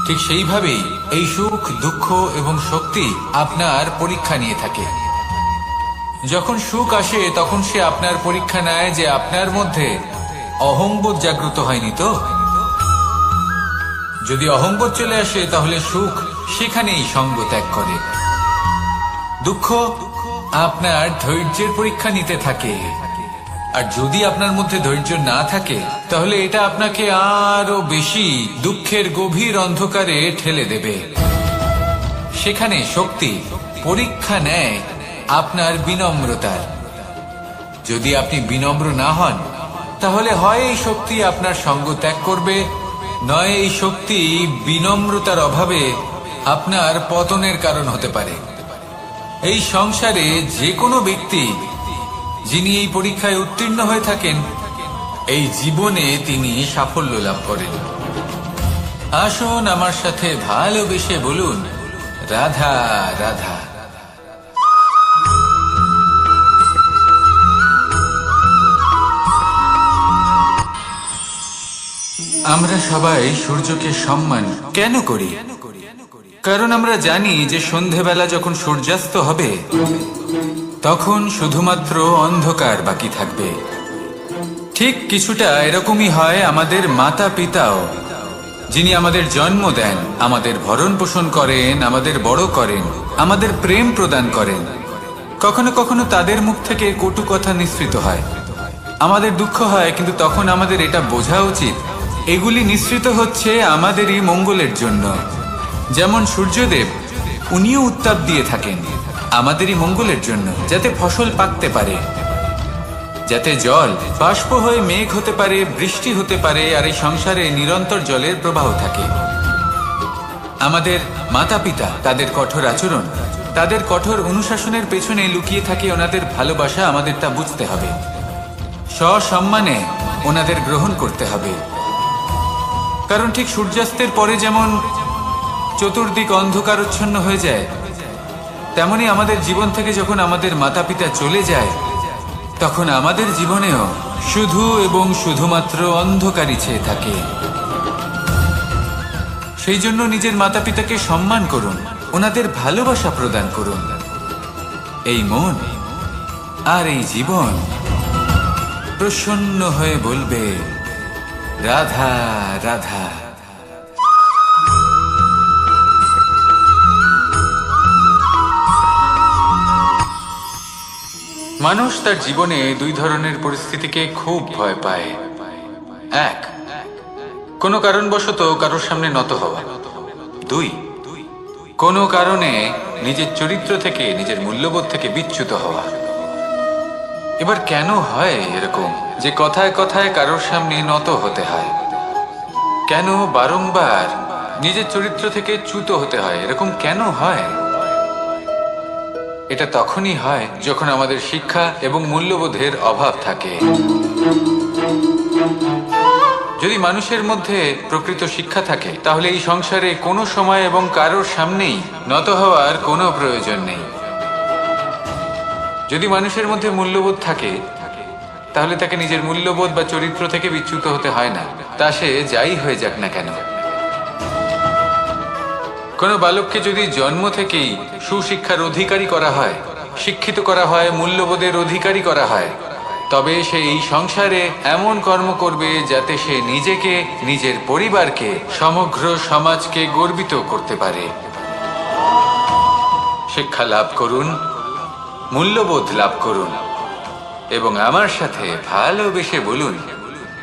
Speaker 2: ঠিক সেইভাবেই এই সুখ, দুঃখ এবং শক্তি আপনার পরীক্ষা নিয়ে থাকে। যখন সুখ আসে, তখন সে আপনার পরীক্ষা নেয় যে আপনার মধ্যে অহংবোধ জাগ্রত হয়নি তো। যদি অহংবোধ চলে আসে, তাহলে সুখ সেখানেই সঙ্গ ত্যাগ করে। দুঃখ আপনার ধৈর্যের পরীক্ষা নিতে থাকে, আর যদি আপনার মধ্যে ধৈর্য না থাকে, তাহলে এটা আপনাকে আরো বেশি দুঃখের গভীর অন্ধকারে ঠেলে দেবে। সেখানে শক্তি পরীক্ষা নেয় আপনার বিনম্রতার। যদি আপনি বিনম্র না হন, তাহলে হয় এই শক্তি আপনার সঙ্গ ত্যাগ করবে, নয় এই শক্তি বিনম্রতার অভাবে আপনার পতনের কারণ হতে পারে। এই সংসারে যে কোনো ব্যক্তি যিনি এই পরীক্ষায় উত্তীর্ণ হয়ে থাকেন, এই জীবনে তিনি সাফল্য লাভ করেন। আসুন আমার সাথে ভালোবেসে বলুন, রাধা রাধা। আমরা সবাই সূর্যকে সম্মান কেন করি? কারণ আমরা জানি যে সন্ধেবেলা যখন সূর্যাস্ত হবে, তখন শুধুমাত্র অন্ধকার বাকি থাকবে। ঠিক কিছুটা এরকমই হয় আমাদের মাতা পিতাও, যিনি আমাদের জন্ম দেন, আমাদের ভরণ পোষণ করেন, আমাদের বড় করেন, আমাদের প্রেম প্রদান করেন। কখনো কখনো তাদের মুখ থেকে কটু কথা নিঃসৃত হয়, আমাদের দুঃখ হয়, কিন্তু তখন আমাদের এটা বোঝা উচিত এগুলি নিঃসৃত হচ্ছে আমাদেরই মঙ্গলের জন্য। যেমন সূর্যদেব, উনিও উত্তাপ দিয়ে থাকেন আমাদেরই মঙ্গলের জন্য, যাতে ফসল পাকতে পারে, যাতে জল বাষ্প হয়ে মেঘ হতে পারে, বৃষ্টি হতে পারে, আর এই সংসারে নিরন্তর জলের প্রবাহ থাকে। আমাদের মাতা পিতা, তাদের কঠোর আচরণ, তাদের কঠোর অনুশাসনের পেছনে লুকিয়ে থাকে ওনাদের ভালোবাসা। আমাদের তা বুঝতে হবে, সসম্মানে ওনাদের গ্রহণ করতে হবে। কারণ ঠিক সূর্যাস্তের পরে যেমন চতুর্দিক অন্ধকারচ্ছন্ন হয়ে যায়, তেমনি আমাদের জীবন থেকে যখন আমাদের মাতা পিতা চলে যায়, তখন আমাদের জীবনেও শুধু এবং শুধুমাত্র অন্ধকারই ছেয়ে থাকে। সেই জন্য নিজের মাতা পিতাকে সম্মান করুন, ওনাদের ভালোবাসা প্রদান করুন। এই মন আর এই জীবন প্রসন্ন হয়ে বলবে, রাধা রাধা।
Speaker 1: মানুষ তার জীবনে দুই ধরনের পরিস্থিতিকে খুব ভয় পায়। এক, কোনো কারণবশত কারোর সামনে নত হওয়া। দুই, কোনো কারণে নিজের চরিত্র থেকে, নিজের মূল্যবোধ থেকে বিচ্যুত হওয়া। এবার কেন হয় এরকম যে কথায় কথায় কারোর সামনে নত হতে হয়? কেন বারংবার নিজের চরিত্র থেকে চ্যুত হতে হয়? এরকম কেন হয়? এটা তখনই হয় যখন আমাদের শিক্ষা এবং মূল্যবোধের অভাব থাকে। যদি মানুষের মধ্যে প্রকৃত শিক্ষা থাকে, তাহলে এই সংসারে কোনো সময় এবং কারোর সামনেই নত হওয়ার কোনো প্রয়োজন নেই।
Speaker 3: যদি মানুষের মধ্যে মূল্যবোধ থাকে তাহলে তাকে নিজের মূল্যবোধ বা চরিত্র থেকে বিচ্যুত হতে হয় না, তা সে যাই হয়ে যাক না কেন। কোনো বালককে যদি জন্ম থেকেই সুশিক্ষার অধিকারী করা হয়, শিক্ষিত করা হয়, মূল্যবোধের অধিকারী করা হয়, তবে সে এই সংসারে এমন কর্ম করবে যাতে সে নিজেকে, নিজের পরিবারকে, সমগ্র সমাজকে গর্বিত করতে পারে। শিক্ষা লাভ করুন, মূল্যবোধ লাভ করুন এবং আমার সাথে ভালোবেসে বলুন,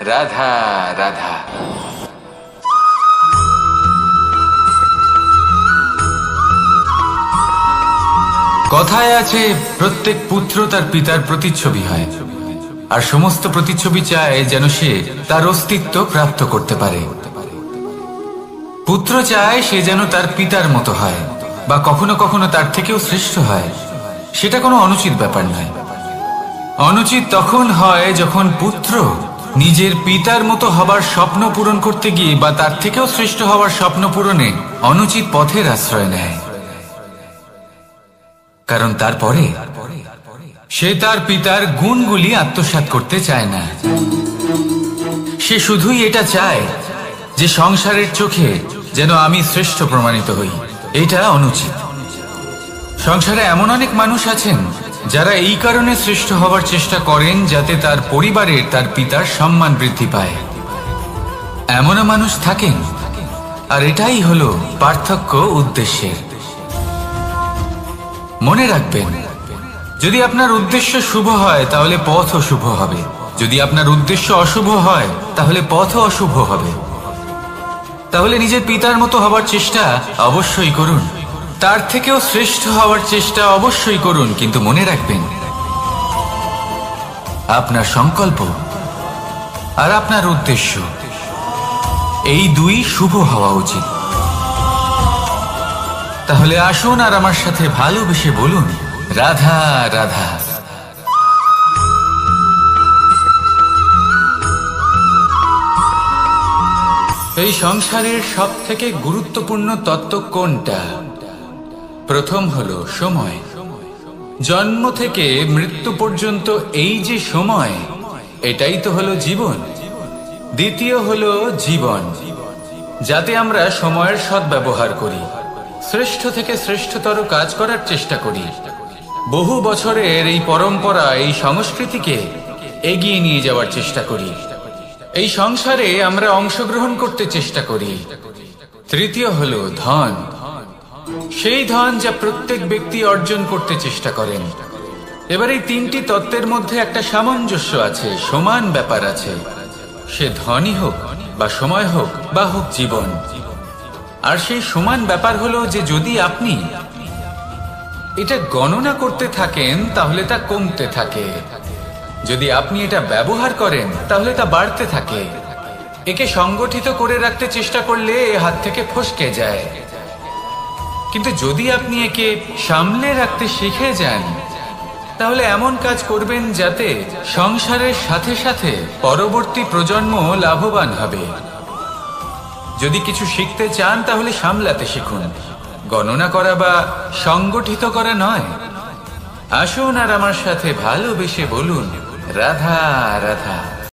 Speaker 3: রাধা রাধা।
Speaker 1: কথায় আছে, প্রত্যেক পুত্র তার পিতার প্রতিচ্ছবি হয়, আর সমস্ত প্রতিচ্ছবি চায় যেন সে তার অস্তিত্ব প্রাপ্ত করতে পারে। পুত্র চায় সে যেন তার পিতার মতো হয় বা কখনো কখনো তার থেকেও শ্রেষ্ঠ হয়। সেটা কোনো অনুচিত ব্যাপার নয়। অনুচিত তখন হয় যখন পুত্র নিজের পিতার মতো হবার স্বপ্ন পূরণ করতে গিয়ে বা তার থেকেও শ্রেষ্ঠ হওয়ার স্বপ্ন পূরণে অনুচিত পথের আশ্রয় নেয়। কারণ তারপরে সে তার পিতার গুণগুলি আত্মসাৎ করতে চায় না। সে শুধুই এটা চায় যে সংসারের চোখে যেন আমি শ্রেষ্ঠ প্রমাণিত হই। এটা অনুচিত। সংসারে এমন অনেক মানুষ আছেন যারা এই কারণে শ্রেষ্ঠ হওয়ার চেষ্টা করেন যাতে তার পরিবারের, তার পিতার সম্মান বৃদ্ধি পায়। এমনও মানুষ থাকেন, আর এটাই হলো পার্থক্য উদ্দেশ্যের। মনে রাখবেন, যদি আপনার উদ্দেশ্য শুভ হয় তাহলে পথও শুভ হবে, যদি আপনার উদ্দেশ্য অশুভ হয় তাহলে পথও অশুভ হবে। তাহলে নিজের পিতার মতো হবার চেষ্টা অবশ্যই করুন, তার থেকেও শ্রেষ্ঠ হওয়ার চেষ্টা অবশ্যই করুন, কিন্তু মনে রাখবেন আপনার সংকল্প আর আপনার উদ্দেশ্য এই দুই শুভ হওয়া উচিত। তাহলে আসুন আর আমার সাথে ভালোবেসে বলুন, রাধা রাধা। এই সংসারের সব থেকে গুরুত্বপূর্ণ তত্ত্ব কোনটা? প্রথম হলো সময়। জন্ম থেকে মৃত্যু পর্যন্ত এই যে সময়, এটাই তো হলো জীবন। দ্বিতীয় হলো জীবন, যাতে আমরা সময়ের সদ্ব্যবহার করি, শ্রেষ্ঠ থেকে শ্রেষ্ঠতর কাজ করার চেষ্টা করি, বহু বছরের এই পরম্পরা, এই সংস্কৃতিকে এগিয়ে নিয়ে যাওয়ার চেষ্টা করি, এই সংসারে আমরা অংশগ্রহণ করতে চেষ্টা করি। তৃতীয় হলো ধন, সেই ধন যা প্রত্যেক ব্যক্তি অর্জন করতে চেষ্টা করেন। এবার এই তিনটি তত্ত্বের মধ্যে একটা সামঞ্জস্য আছে, সমান ব্যাপার আছে। সে ধনই হোক বা সময় হোক বা হোক জীবন। আর সেই সমান ব্যাপার হলো যে যদি আপনি এটা গণনা করতে থাকেন তাহলে তা কমতে থাকে, যদি আপনি এটা ব্যবহার করেন তাহলে তা বাড়তে থাকে। একে সংগঠিত করে রাখতে চেষ্টা করলে হাত থেকে ফসকে যায়, কিন্তু যদি আপনি একে সামলে রাখতে শিখে যান তাহলে এমন কাজ করবেন যাতে সংসারের সাথে সাথে পরবর্তী প্রজন্ম লাভবান হবে। যদি কিছু শিখতে চান তাহলে সামলাতে শিখুন, গণনা করা বা সংগঠিত করা নয়। আসুন আর আমার সাথে ভালোবেসে বলুন, রাধা রাধা।